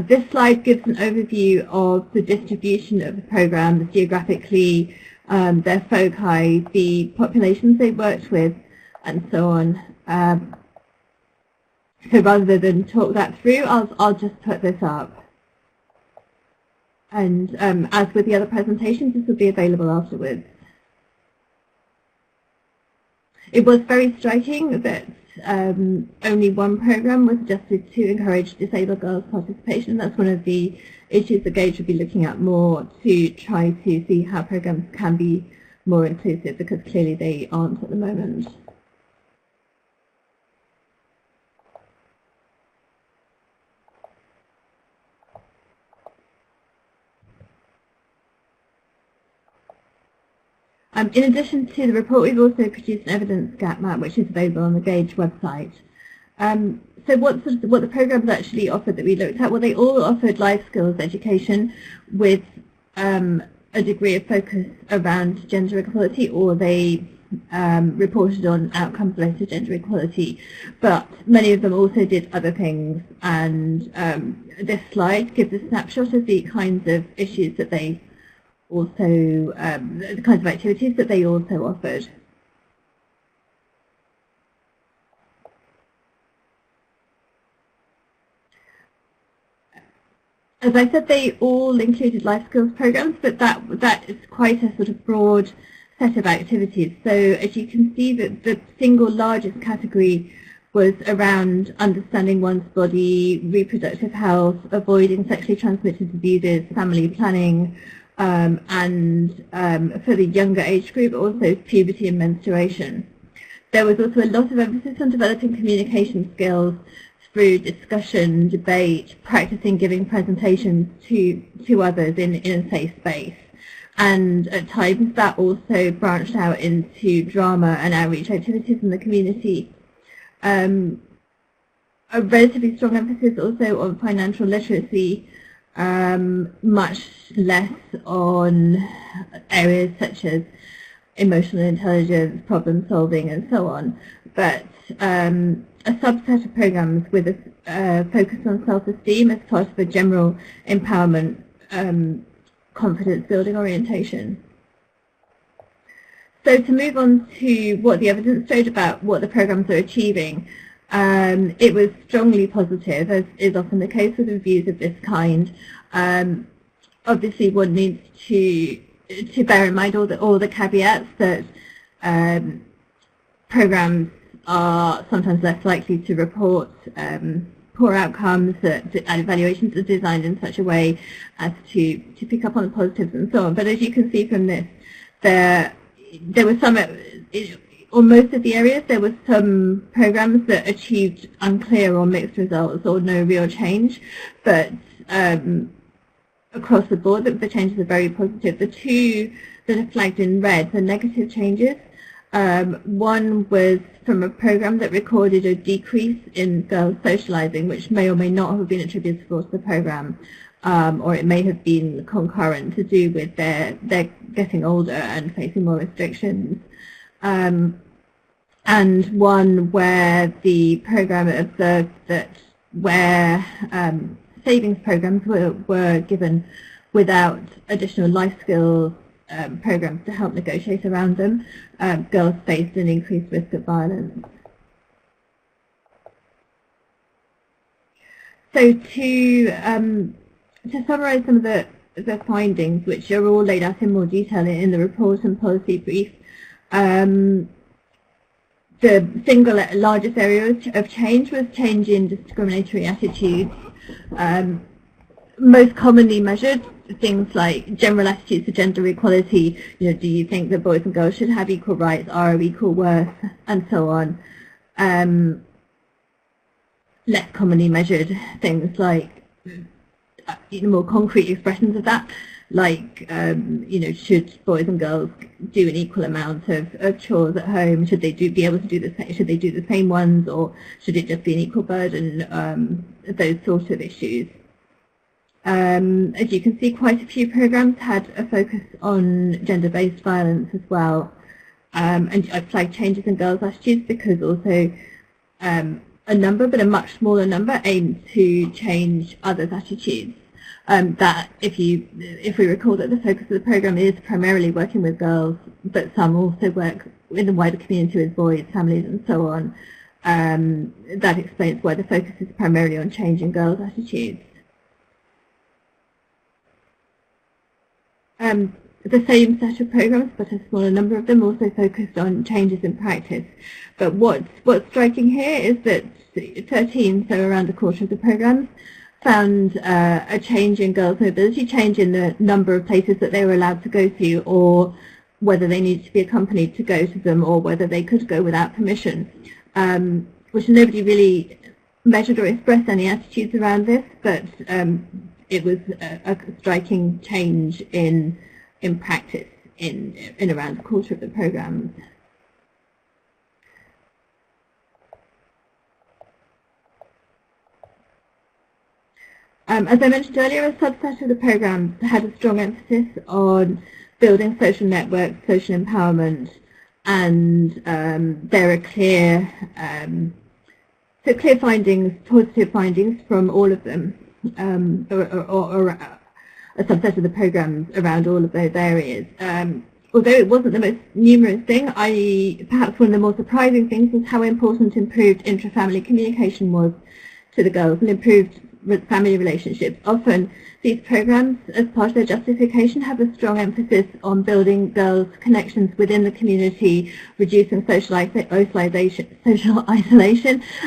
This slide gives an overview of the distribution of the programs geographically, their foci, the populations they worked with, and so on. So rather than talk that through, I'll just put this up. And as with the other presentations, this will be available afterwards. It was very striking that only one program was adjusted to encourage disabled girls' participation. That's one of the issues that GAGE will be looking at more to try to see how programs can be more inclusive, because clearly they aren't at the moment. In addition to the report, we've also produced an evidence gap map, which is available on the GAGE website. So what the programs actually offered that we looked at? Well, they all offered life skills education with a degree of focus around gender equality, or they reported on outcomes related to gender equality. But many of them also did other things, and this slide gives a snapshot of the kinds of issues that they also, the kinds of activities that they also offered. as I said, they all included life skills programs, but that is quite a sort of broad set of activities. So as you can see, that the single largest category was around understanding one's body, reproductive health, avoiding sexually transmitted diseases, family planning, and for the younger age group, also puberty and menstruation. There was also a lot of emphasis on developing communication skills through discussion, debate, practicing giving presentations to others in a safe space. And at times that also branched out into drama and outreach activities in the community. A relatively strong emphasis also on financial literacy, much less on areas such as emotional intelligence, problem solving, and so on. But a subset of programs with a focus on self-esteem as part of a general empowerment, confidence building orientation. So to move on to what the evidence showed about what the programs are achieving, it was strongly positive, as is often the case with reviews of this kind. Obviously, one needs to bear in mind all the caveats that programs are sometimes less likely to report poor outcomes, that evaluations are designed in such a way as to pick up on the positives and so on. But as you can see from this, there were some, on most of the areas, there were some programs that achieved unclear or mixed results or no real change, but across the board, the changes are very positive. The two that are flagged in red are negative changes. One was from a program that recorded a decrease in girls socializing, which may or may not have been attributable to the program, or it may have been concurrent to do with their getting older and facing more restrictions. And one where the program observed that where savings programs were given without additional life skills programs to help negotiate around them, girls faced an increased risk of violence. So to summarise some of the findings, which are all laid out in more detail in the report and policy brief, the single largest area of change was change in discriminatory attitudes. Most commonly measured things like general attitudes to gender equality, do you think that boys and girls should have equal rights, are of equal worth, and so on. Less commonly measured things like more concrete expressions of that, like should boys and girls do an equal amount of chores at home? Should they be able to do the same? Should they do the same ones, or should it just be an equal burden? Those sorts of issues. As you can see, quite a few programs had a focus on gender-based violence as well. And I flagged changes in girls' attitudes because also a number, but a much smaller number, aimed to change others' attitudes. That if we recall that the focus of the program is primarily working with girls, but some also work in the wider community with boys, families, and so on, that explains why the focus is primarily on changing girls' attitudes. The same set of programs, but a smaller number of them, also focused on changes in practice. But what's striking here is that 13, so around a quarter of the programs, found a change in girls' mobility, change in the number of places that they were allowed to go to, or whether they needed to be accompanied to go to them, or whether they could go without permission, which nobody really measured or expressed any attitudes around this, but it was a striking change in practice in around a quarter of the programs. As I mentioned earlier, a subset of the programs had a strong emphasis on building social networks, social empowerment, and there are clear findings, positive findings from all of them, or a subset of the programs around all of those areas. Although it wasn't the most numerous thing, perhaps one of the more surprising things was how important improved intra-family communication was to the girls, and improved family relationships. Often these programs, as part of their justification, have a strong emphasis on building girls' connections within the community, reducing social isolation,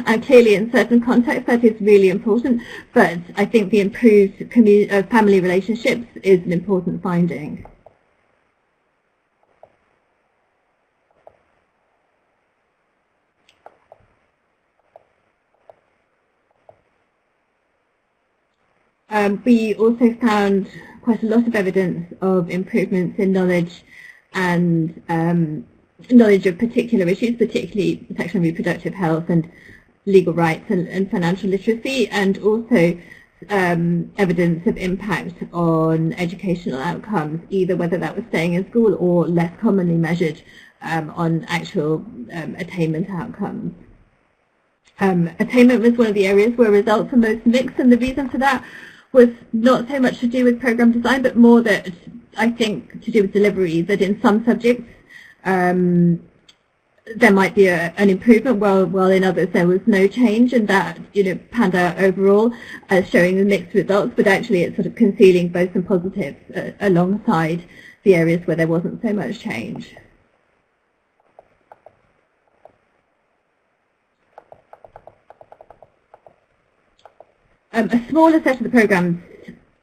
and clearly in certain contexts that is really important, but I think the improved family relationships is an important finding. We also found quite a lot of evidence of improvements in knowledge and knowledge of particular issues, particularly sexual and reproductive health and legal rights and financial literacy, and also evidence of impact on educational outcomes, either whether that was staying in school or less commonly measured on actual attainment outcomes. Attainment was one of the areas where results were most mixed, and the reason for that was not so much to do with program design, but more that I think to do with delivery, that in some subjects there might be an improvement, while in others there was no change, and that panned out overall as showing the mixed results, but actually it's sort of concealing both some positives alongside the areas where there wasn't so much change. A smaller set of the programs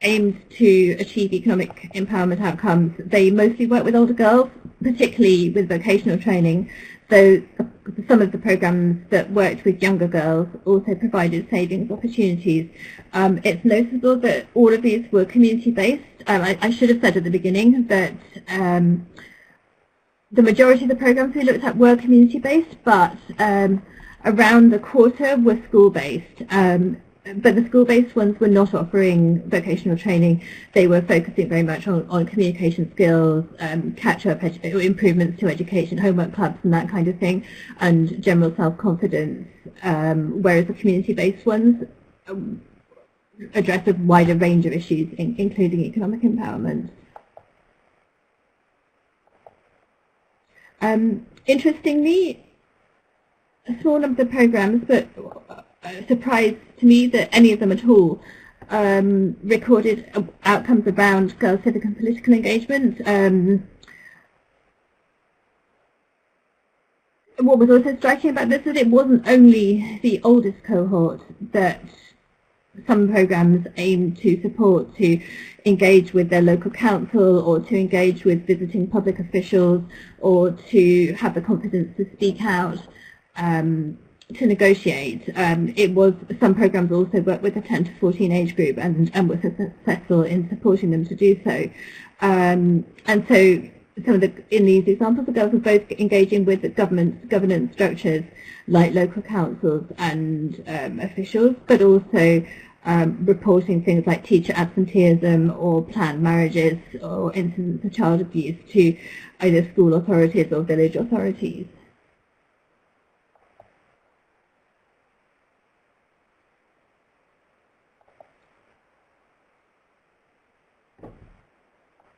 aimed to achieve economic empowerment outcomes. They mostly work with older girls, particularly with vocational training, though some of the programs that worked with younger girls also provided savings opportunities. It's noticeable that all of these were community-based. I should have said at the beginning that the majority of the programs we looked at were community-based, but around a quarter were school-based. But the school-based ones were not offering vocational training. They were focusing very much on communication skills, catch-up improvements to education, homework clubs and that kind of thing, and general self-confidence, whereas the community-based ones address a wider range of issues, including economic empowerment. Interestingly, a small number of the programs, but surprised to me that any of them at all recorded outcomes around girls' civic and political engagement. What was also striking about this is that it wasn't only the oldest cohort that some programs aim to support, to engage with their local council or to engage with visiting public officials or to have the confidence to speak out, to negotiate. It was, some programs also worked with the 10 to 14 age group and were successful in supporting them to do so. And so some of in these examples, the girls were both engaging with the governance structures like local councils and officials, but also reporting things like teacher absenteeism or planned marriages or incidents of child abuse to either school authorities or village authorities.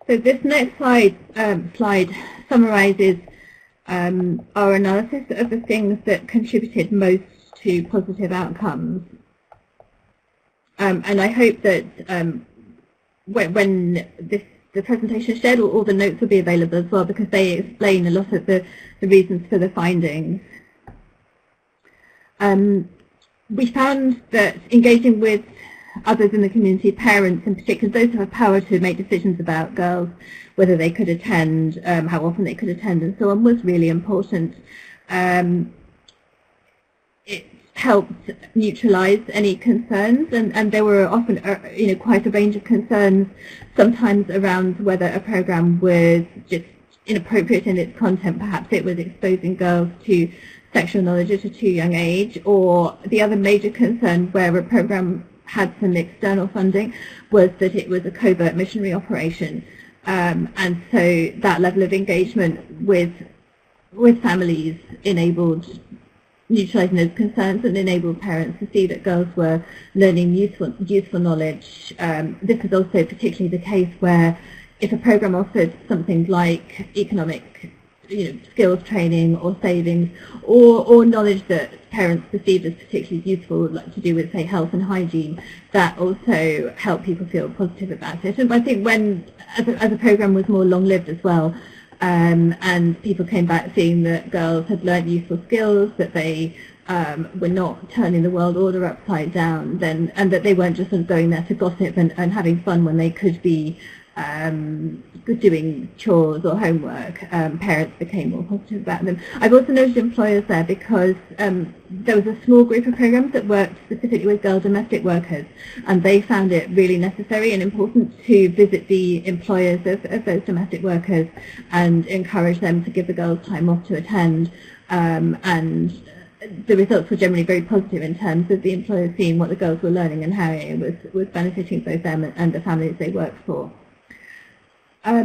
So this next slide summarizes our analysis of the things that contributed most to positive outcomes. And I hope that when the presentation is shared, all the notes will be available as well, because they explain a lot of the reasons for the findings. We found that engaging with others in the community, parents in particular, those who have power to make decisions about girls, whether they could attend, how often they could attend, and so on, was really important. It helped neutralize any concerns, and there were often quite a range of concerns, sometimes around whether a program was just inappropriate in its content. Perhaps it was exposing girls to sexual knowledge at a too young age, or the other major concern where a program had some external funding was that it was a covert missionary operation, and so that level of engagement with families enabled neutralising those concerns and enabled parents to see that girls were learning useful knowledge. This was also particularly the case where if a program offered something like economic skills training or savings, or knowledge that parents perceive as particularly useful, like to do with, say, health and hygiene, that also help people feel positive about it. And I think as a program was more long-lived as well, and people came back seeing that girls had learned useful skills, that they were not turning the world order upside down, and that they weren't just going there to gossip and having fun when they could be doing chores or homework. Parents became more positive about them. I've also noticed employers there because there was a small group of programs that worked specifically with girl domestic workers, and they found it really necessary and important to visit the employers of those domestic workers and encourage them to give the girls time off to attend, and the results were generally very positive in terms of the employers seeing what the girls were learning and how it was benefiting both them and the families they worked for. I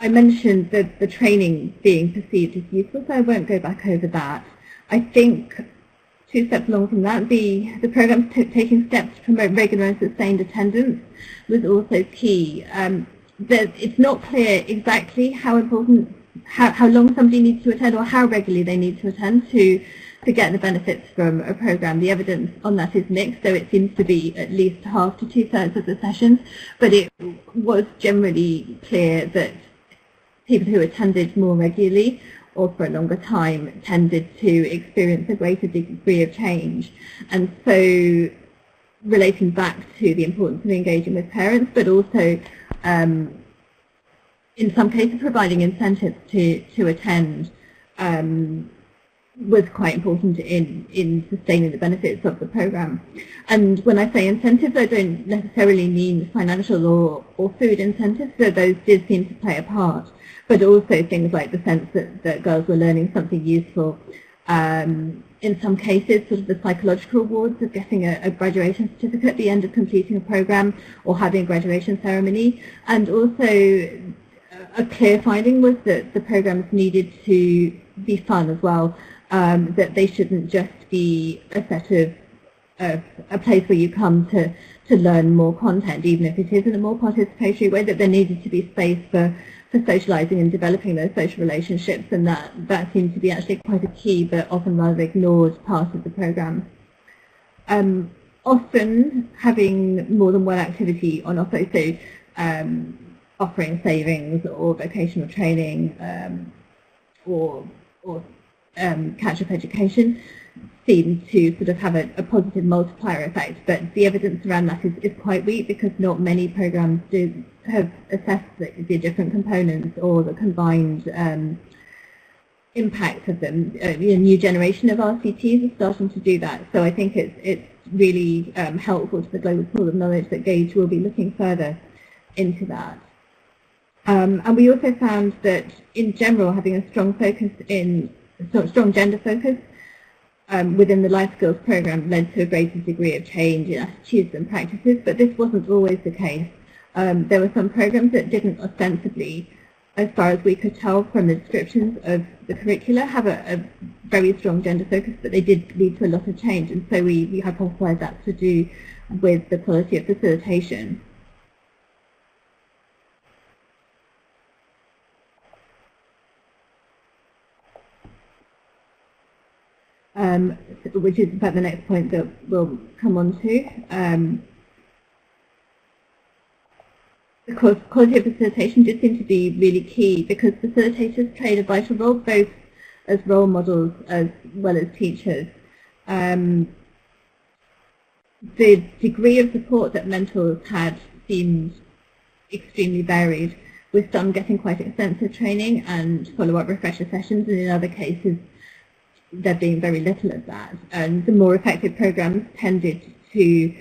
mentioned the training being perceived as useful, so I won't go back over that. I think 2 steps along from that, the program's taking steps to promote regular and sustained attendance was also key. It's not clear exactly how important, how long somebody needs to attend or how regularly they need to attend to get the benefits from a program. The evidence on that is mixed, so it seems to be at least half to 2/3 of the sessions, but it was generally clear that people who attended more regularly or for a longer time tended to experience a greater degree of change. And so relating back to the importance of engaging with parents, but also in some cases providing incentives to attend was quite important in sustaining the benefits of the program. And when I say incentives, I don't necessarily mean financial or food incentives, though those did seem to play a part, but also things like the sense that girls were learning something useful. In some cases, sort of the psychological rewards of getting a graduation certificate at the end of completing a program or having a graduation ceremony. And also a clear finding was that the programs needed to be fun as well. That they shouldn't just be a set of a place where you come to learn more content, even if it is in a more participatory way, that there needed to be space for socializing and developing those social relationships, and that seemed to be actually quite a key but often rather ignored part of the program. Often having more than one activity on offer, so offering savings or vocational training or catch-up education seem to sort of have a positive multiplier effect, but the evidence around that is quite weak because not many programs have assessed the different components or the combined impact of them. A new generation of RCTs are starting to do that, so I think it's really helpful to the global pool of knowledge that GAGE will be looking further into that. And we also found that in general having a strong focus strong gender focus within the life skills program led to a greater degree of change in attitudes and practices, but this wasn't always the case. There were some programs that didn't ostensibly, as far as we could tell from the descriptions of the curricula, have a very strong gender focus, but they did lead to a lot of change, and so we hypothesized that's to do with the quality of facilitation. Which is in fact the next point that we'll come on to. The quality of facilitation did seem to be really key because facilitators played a vital role both as role models as well as teachers. The degree of support that mentors had seemed extremely varied, with some getting quite extensive training and follow-up refresher sessions, and in other cases there being very little of that. And the more effective programs tended to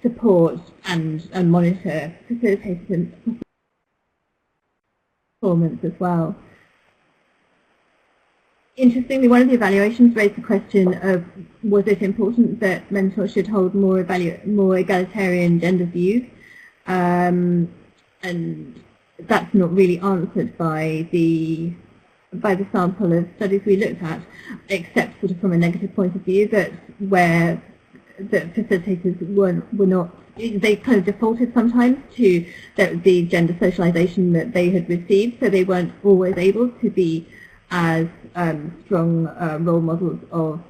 support and monitor facilitators' performance as well. Interestingly, one of the evaluations raised the question of was it important that mentors should hold more egalitarian gender views, and that's not really answered by the sample of studies we looked at, except sort of from a negative point of view, that where the facilitators were not they kind of defaulted sometimes to the gender socialization that they had received, so they weren't always able to be as strong role models of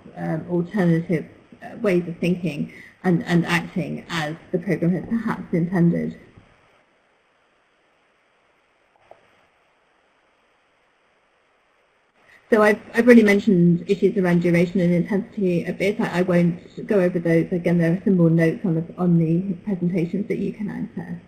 alternative ways of thinking and acting as the program had perhaps intended. So I've already mentioned issues around duration and intensity a bit. I won't go over those. Again, there are some more notes on the presentations that you can access.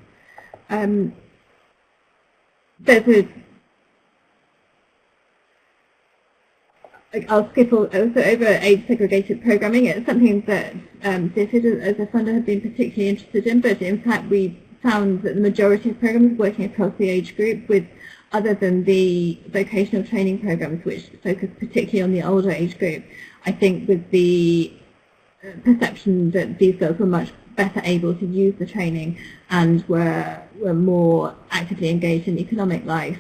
I'll skip also over age-segregated programming. It's something that DFID as a funder have been particularly interested in, but in fact we found that the majority of programs working across the age group, with other than the vocational training programs, which focus particularly on the older age group, I think with the perception that these girls were much better able to use the training and were more actively engaged in economic life.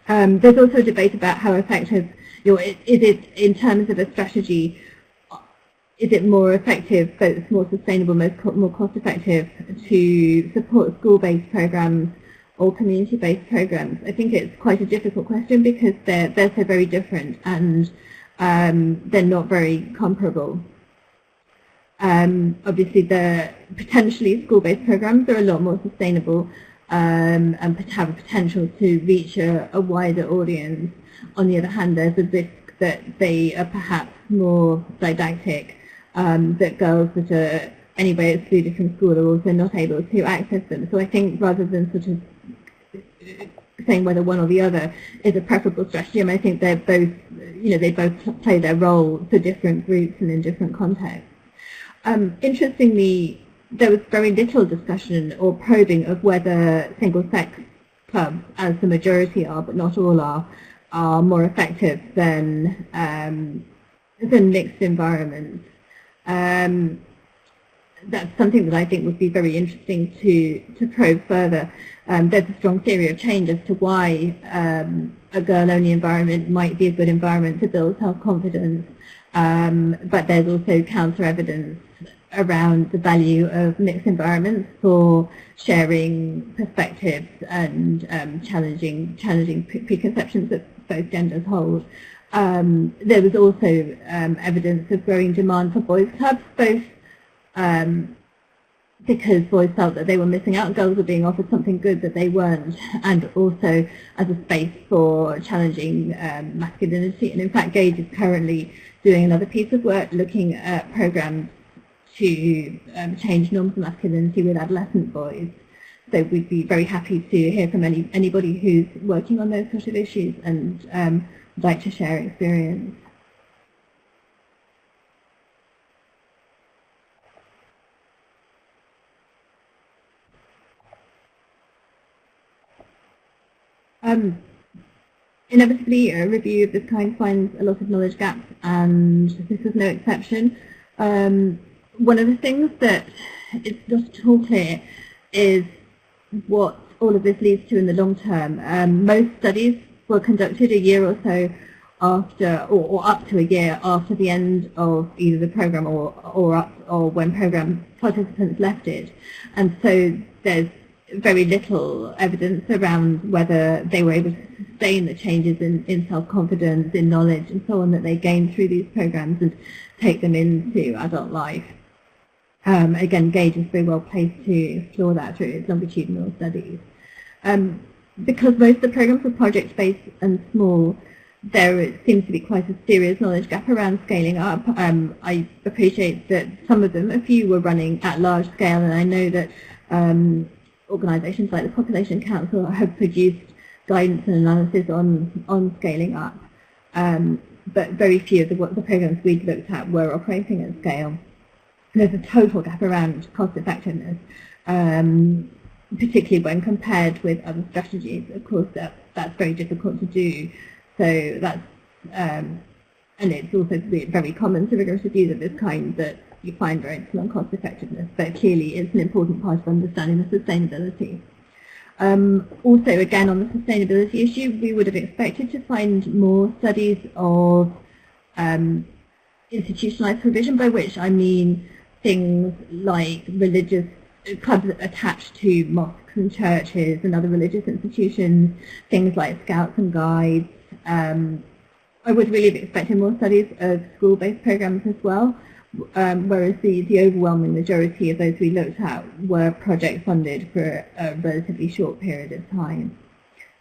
There's also a debate about how effective, is it in terms of a strategy, is it more effective, so it's more sustainable, more cost effective to support school-based programs or community-based programs? I think it's quite a difficult question because they're so very different and they're not very comparable. Obviously, the potentially school-based programs are a lot more sustainable and have a potential to reach a wider audience. On the other hand, there's a risk that they are perhaps more didactic, that girls that are anyway excluded from school are also not able to access them. So I think rather than sort of saying whether one or the other is a preferable strategy, I think they're both, they both play their role for different groups and in different contexts. Interestingly, there was very little discussion or probing of whether single-sex clubs, as the majority are, but not all are more effective than mixed environments. That's something that I think would be very interesting to probe further. There's a strong theory of change as to why a girl-only environment might be a good environment to build self-confidence, but there's also counter-evidence around the value of mixed environments for sharing perspectives and challenging preconceptions that both genders hold. There was also evidence of growing demand for boys' clubs, both because boys felt that they were missing out, girls were being offered something good that they weren't, and also as a space for challenging masculinity. And in fact, GAGE is currently doing another piece of work looking at programs to change norms of masculinity with adolescent boys. So we'd be very happy to hear from anybody who's working on those sort of issues and would like to share experience. Inevitably, a review of this kind finds a lot of knowledge gaps, and this was no exception. One of the things that is not at all clear is what all of this leads to in the long term. Most studies were conducted a year or so after, or up to a year after the end of either the program or when program participants left it, and so there's very little evidence around whether they were able to sustain the changes in self-confidence, in knowledge, and so on that they gained through these programs and take them into adult life. Again, GAGE is very well placed to explore that through its longitudinal studies. Because most of the programs were project-based and small, there seems to be quite a serious knowledge gap around scaling up. I appreciate that some of them, a few were running at large scale, and I know that organisations like the Population Council have produced guidance and analysis on scaling up, but very few of the programs we'd looked at were operating at scale. There's a total gap around cost effectiveness, particularly when compared with other strategies. Of course, that's very difficult to do. So that's, and it's also very common to rigorous reviews of this kind that you find very little on cost effectiveness, but clearly it's an important part of understanding the sustainability. Also, again, on the sustainability issue, we would have expected to find more studies of institutionalized provision, by which I mean things like religious clubs attached to mosques and churches and other religious institutions, things like Scouts and Guides. I would really be expecting more studies of school-based programs as well, whereas the overwhelming majority of those we looked at were project funded for a relatively short period of time.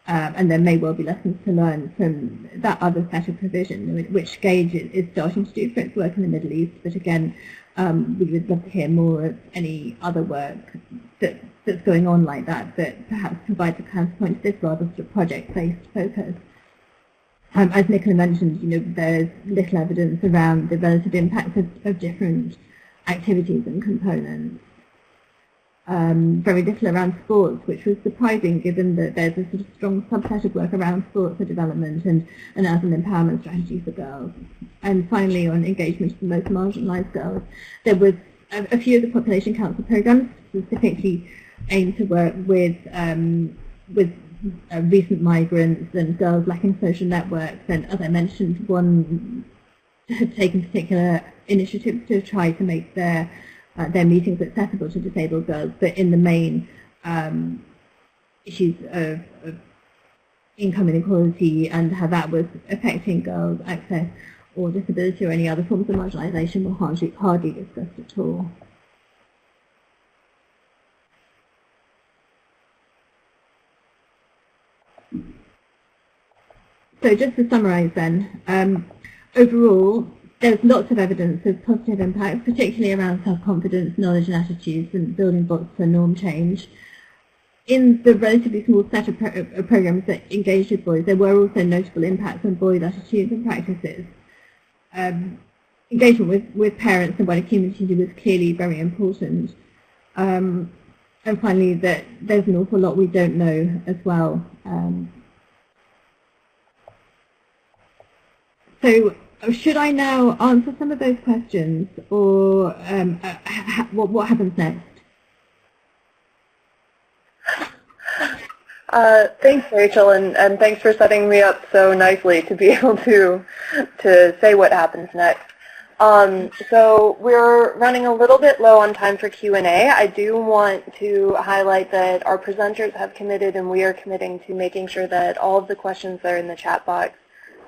And there may well be lessons to learn from that other set of provision, which GAGE is starting to do for its work in the Middle East. But again, we would love to hear more of any other work that's going on like that perhaps provides a counterpoint to this rather sort of project-based focus. As Nicola mentioned, there's little evidence around the relative impact of different activities and components. Very little around sports, which was surprising given that there's a sort of strong subset of work around sports for development and as an empowerment strategy for girls. And finally, on engagement of the most marginalised girls, there was a few of the population council programmes specifically aimed to work with recent migrants and girls lacking social networks. And as I mentioned, one had taken particular initiatives to try to make their meetings accessible to disabled girls, but in the main, issues of income inequality and how that was affecting girls' access or disability or any other forms of marginalisation were hardly discussed at all. So just to summarise then, overall, there's lots of evidence of positive impacts, particularly around self-confidence, knowledge and attitudes, and building blocks for norm change. In the relatively small set of programs that engaged with boys, there were also notable impacts on boys' attitudes and practices. Engagement with parents and wider community was clearly very important. And finally, that there's an awful lot we don't know as well. So should I now answer some of those questions, or what happens next?
Thanks, Rachel, and thanks for setting me up so nicely to be able to say what happens next. So we're running a little bit low on time for Q&A. I do want to highlight that our presenters have committed, and we are committing to making sure that all of the questions that are in the chat box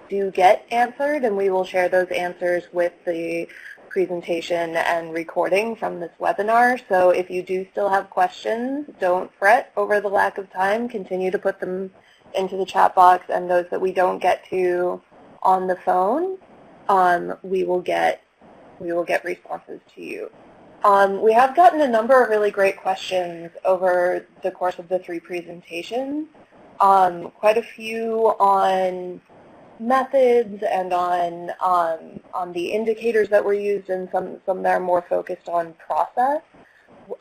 do get answered, and we will share those answers with the presentation and recording from this webinar. So if you do still have questions, don't fret over the lack of time. Continue to put them into the chat box, and those that we don't get to on the phone, we will get responses to you. We have gotten a number of really great questions over the course of the 3 presentations. Quite a few on methods and on the indicators that were used, and some that are more focused on process.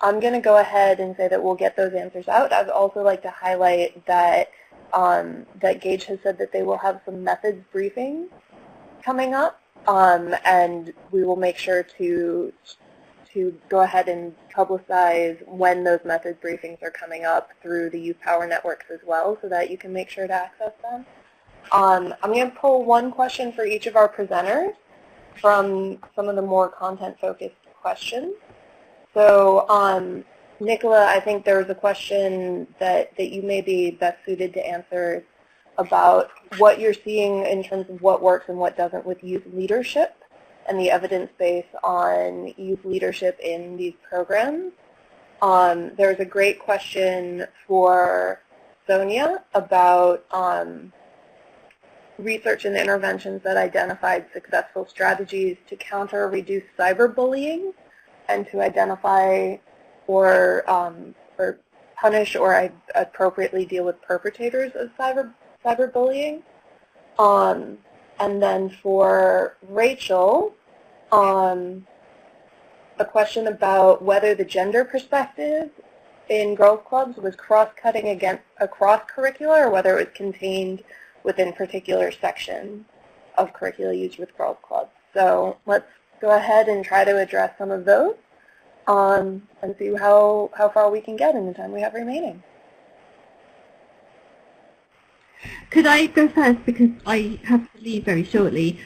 I'm going to go ahead and say that we'll get those answers out. I'd also like to highlight that that GAGE has said that they will have some methods briefings coming up, and we will make sure to go ahead and publicize when those methods briefings are coming up through the YouthPower networks as well, so that you can make sure to access them. I'm going to pull one question for each of our presenters from some of the more content-focused questions. So, Nicola, I think there was a question that you may be best suited to answer about what you're seeing in terms of what works and what doesn't with youth leadership and the evidence base on youth leadership in these programs. There's a great question for Sonia about research and interventions that identified successful strategies to counter or reduce cyberbullying and to identify or punish or appropriately deal with perpetrators of cyberbullying. And then for Rachel, a question about whether the gender perspective in girls' clubs was cross-cutting across curricula, or whether it was contained within particular sections of curricula used with girls' clubs. So let's go ahead and try to address some of those and see how far we can get in the time we have remaining.
Could I go first, because I have to leave very shortly?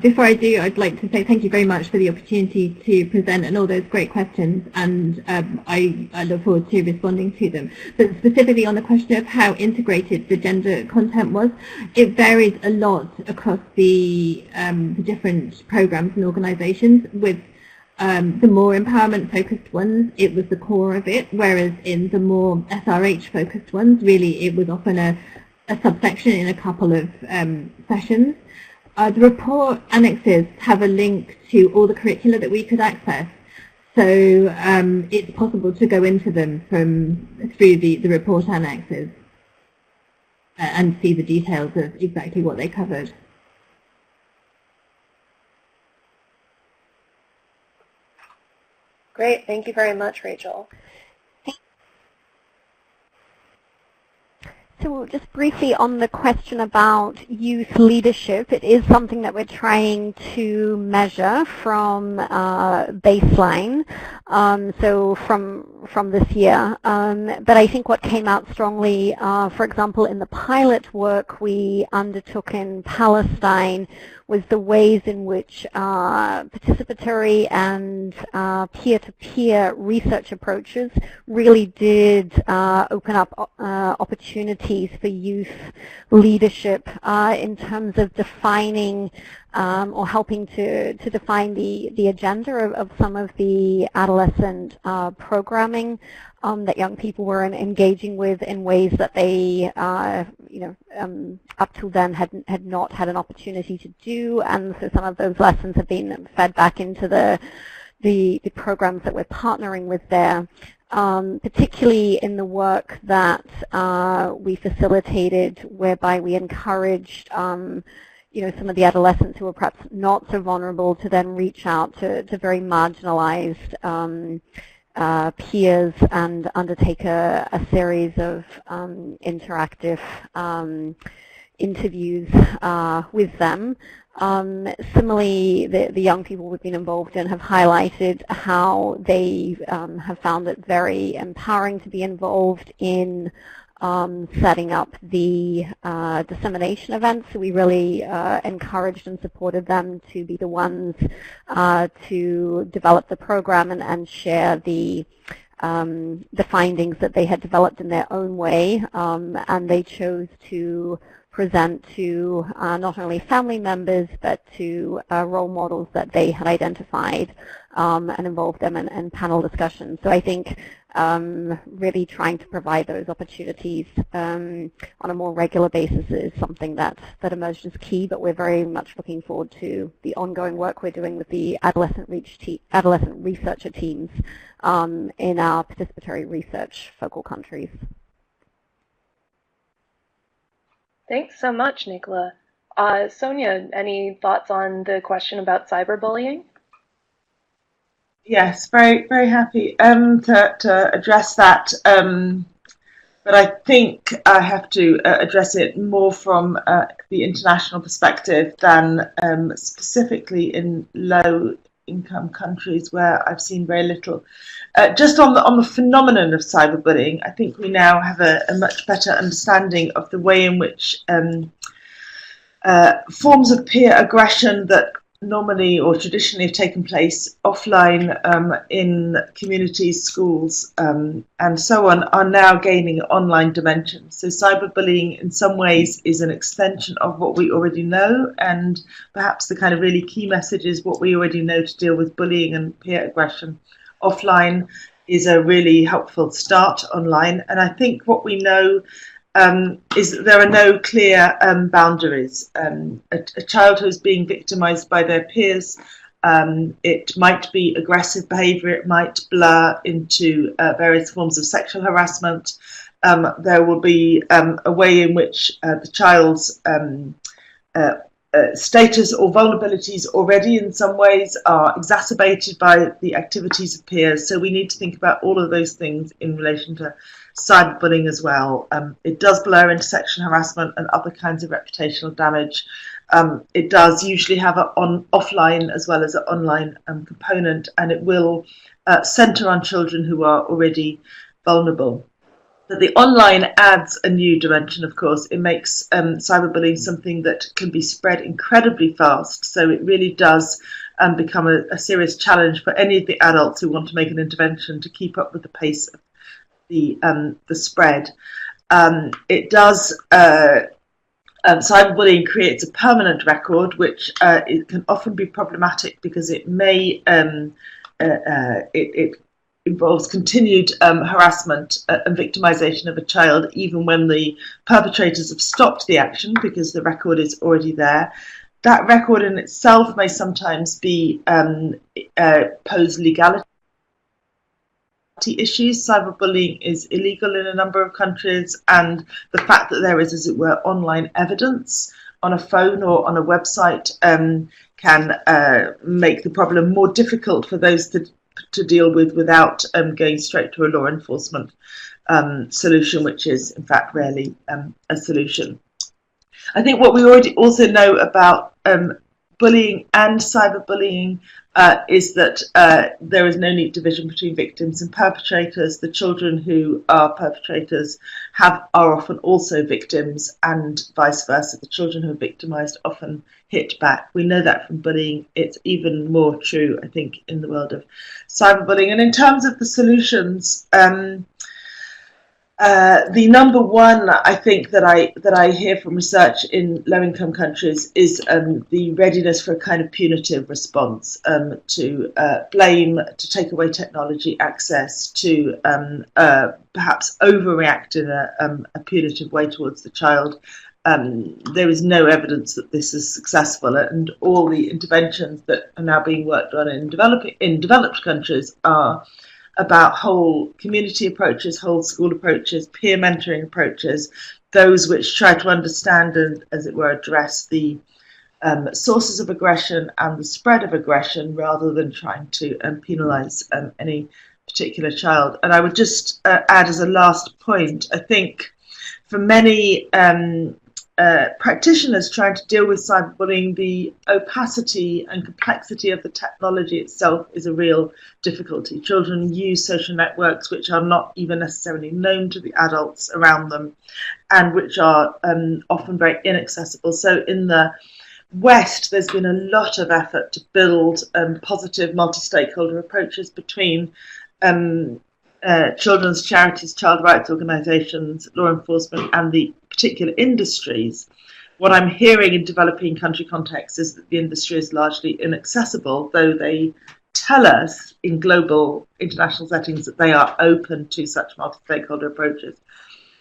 Before I do, I'd like to say thank you very much for the opportunity to present and all those great questions, and I look forward to responding to them. But specifically on the question of how integrated the gender content was, it varies a lot across the different programs and organisations. With the more empowerment-focused ones, it was the core of it, whereas in the more SRH-focused ones, really it was often a subsection in a couple of sessions. The report annexes have a link to all the curricula that we could access, so it's possible to go into them through the report annexes and see the details of exactly what they covered.
Great, thank you very much, Rachel.
So just briefly on the question about youth leadership, it is something that we're trying to measure from baseline, so from this year. But I think what came out strongly, for example, in the pilot work we undertook in Palestine, was the ways in which participatory and peer-to-peer research approaches really did open up opportunities for youth leadership in terms of defining or helping to define the agenda of some of the adolescent programming that young people were engaging with in ways that they, up till then had not had an opportunity to do, and so some of those lessons have been fed back into the programs that we're partnering with there. Particularly in the work that we facilitated, whereby we encouraged some of the adolescents who were perhaps not so vulnerable to then reach out to very marginalized peers and undertake a series of interactive interviews with them. Similarly, the young people we've been involved in have highlighted how they have found it very empowering to be involved in setting up the dissemination events. So we really encouraged and supported them to be the ones to develop the program and share the findings that they had developed in their own way, and they chose to present to not only family members but to role models that they had identified and involve them in panel discussions. So I think really trying to provide those opportunities on a more regular basis is something that emerged as key, but we're very much looking forward to the ongoing work we're doing with the adolescent researcher teams in our participatory research focal countries.
Thanks so much, Nicola. Sonia, any thoughts on the question about cyberbullying?
Yes, very, very happy to address that. But I think I have to address it more from the international perspective than specifically in low-income countries where I've seen very little. Just on the phenomenon of cyberbullying, I think we now have a much better understanding of the way in which forms of peer aggression that normally or traditionally have taken place offline in communities, schools, and so on, are now gaining online dimensions. So cyberbullying in some ways is an extension of what we already know, and perhaps the kind of really key message is what we already know to deal with bullying and peer aggression offline is a really helpful start online. And I think what we know is that there are no clear boundaries. A child who is being victimized by their peers, it might be aggressive behavior, it might blur into various forms of sexual harassment. There will be a way in which the child's status or vulnerabilities already in some ways are exacerbated by the activities of peers. So we need to think about all of those things in relation to cyberbullying as well. It does blur into sexual harassment and other kinds of reputational damage. It does usually have an offline as well as an online component, and it will center on children who are already vulnerable. But the online adds a new dimension, of course. It makes cyberbullying something that can be spread incredibly fast. So it really does become a serious challenge for any of the adults who want to make an intervention to keep up with the pace of the spread. It does. Cyberbullying creates a permanent record, which it can often be problematic because it may it involves continued harassment and victimization of a child, even when the perpetrators have stopped the action because the record is already there. That record in itself may sometimes be pose legality issues. Cyberbullying is illegal in a number of countries, and the fact that there is, as it were, online evidence on a phone or on a website can make the problem more difficult for those to deal with without going straight to a law enforcement solution, which is in fact rarely a solution. I think what we already also know about bullying and cyberbullying is that there is no neat division between victims and perpetrators. The children who are perpetrators are often also victims, and vice versa. The children who are victimized often hit back. We know that from bullying. It's even more true, I think, in the world of cyberbullying. And in terms of the solutions, the number one, I think, that I hear from research in low-income countries is the readiness for a kind of punitive response, to blame, to take away technology access, to perhaps overreact in a punitive way towards the child. There is no evidence that this is successful, and all the interventions that are now being worked on in developed countries are about whole community approaches, whole school approaches, peer mentoring approaches, those which try to understand and, as it were, address the sources of aggression and the spread of aggression rather than trying to penalise any particular child. And I would just add as a last point, I think for many practitioners trying to deal with cyberbullying, the opacity and complexity of the technology itself is a real difficulty. Children use social networks which are not even necessarily known to the adults around them and which are often very inaccessible. So in the West, there's been a lot of effort to build positive multi-stakeholder approaches between children's charities, child rights organisations, law enforcement, and the particular industries. What I'm hearing in developing country contexts is that the industry is largely inaccessible, though they tell us in global international settings that they are open to such multi-stakeholder approaches.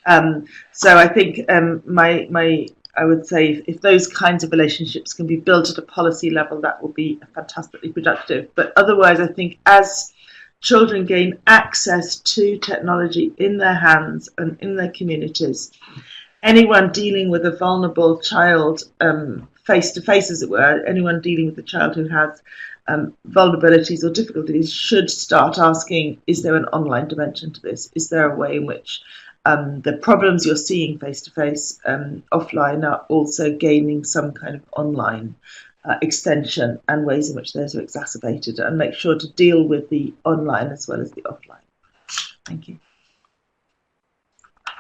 So I think I would say if those kinds of relationships can be built at a policy level, that will be fantastically productive. But otherwise, I think as children gain access to technology in their hands and in their communities, anyone dealing with a vulnerable child face to face, as it were, anyone dealing with a child who has vulnerabilities or difficulties should start asking, is there an online dimension to this? Is there a way in which the problems you're seeing face to face offline are also gaining some kind of online extension, and ways in which those are exacerbated, and make sure to deal with the online as well as the offline. Thank you.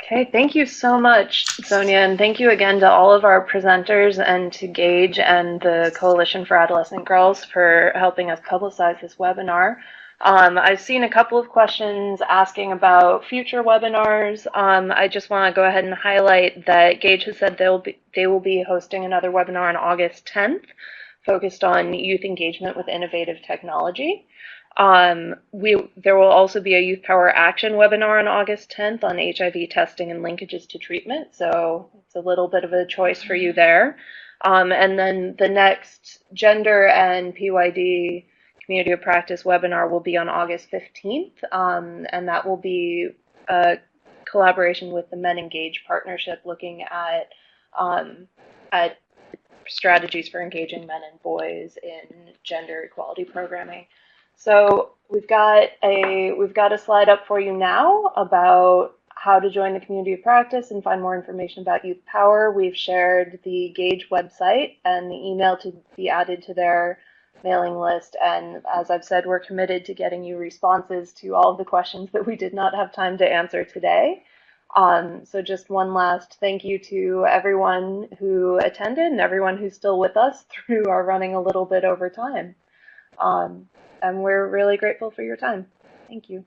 Okay, thank you so much, Sonia, and thank you again to all of our presenters and to GAGE and the Coalition for Adolescent Girls for helping us publicize this webinar. I've seen a couple of questions asking about future webinars. I just want to go ahead and highlight that GAGE has said they will be hosting another webinar on August 10th, focused on youth engagement with innovative technology. There will also be a YouthPower Action webinar on August 10th on HIV testing and linkages to treatment, so it's a little bit of a choice for you there. And then the next Gender and PYD Community of Practice webinar will be on August 15th, and that will be a collaboration with the Men Engage Partnership, looking at strategies for engaging men and boys in gender equality programming. So we've got a slide up for you now about how to join the community of practice and find more information about YouthPower. We've shared the GAGE website and the email to be added to their mailing list, and as I've said, we're committed to getting you responses to all of the questions that we did not have time to answer today. So just one last thank you to everyone who attended and everyone who's still with us through our running a little bit over time. And we're really grateful for your time. Thank you.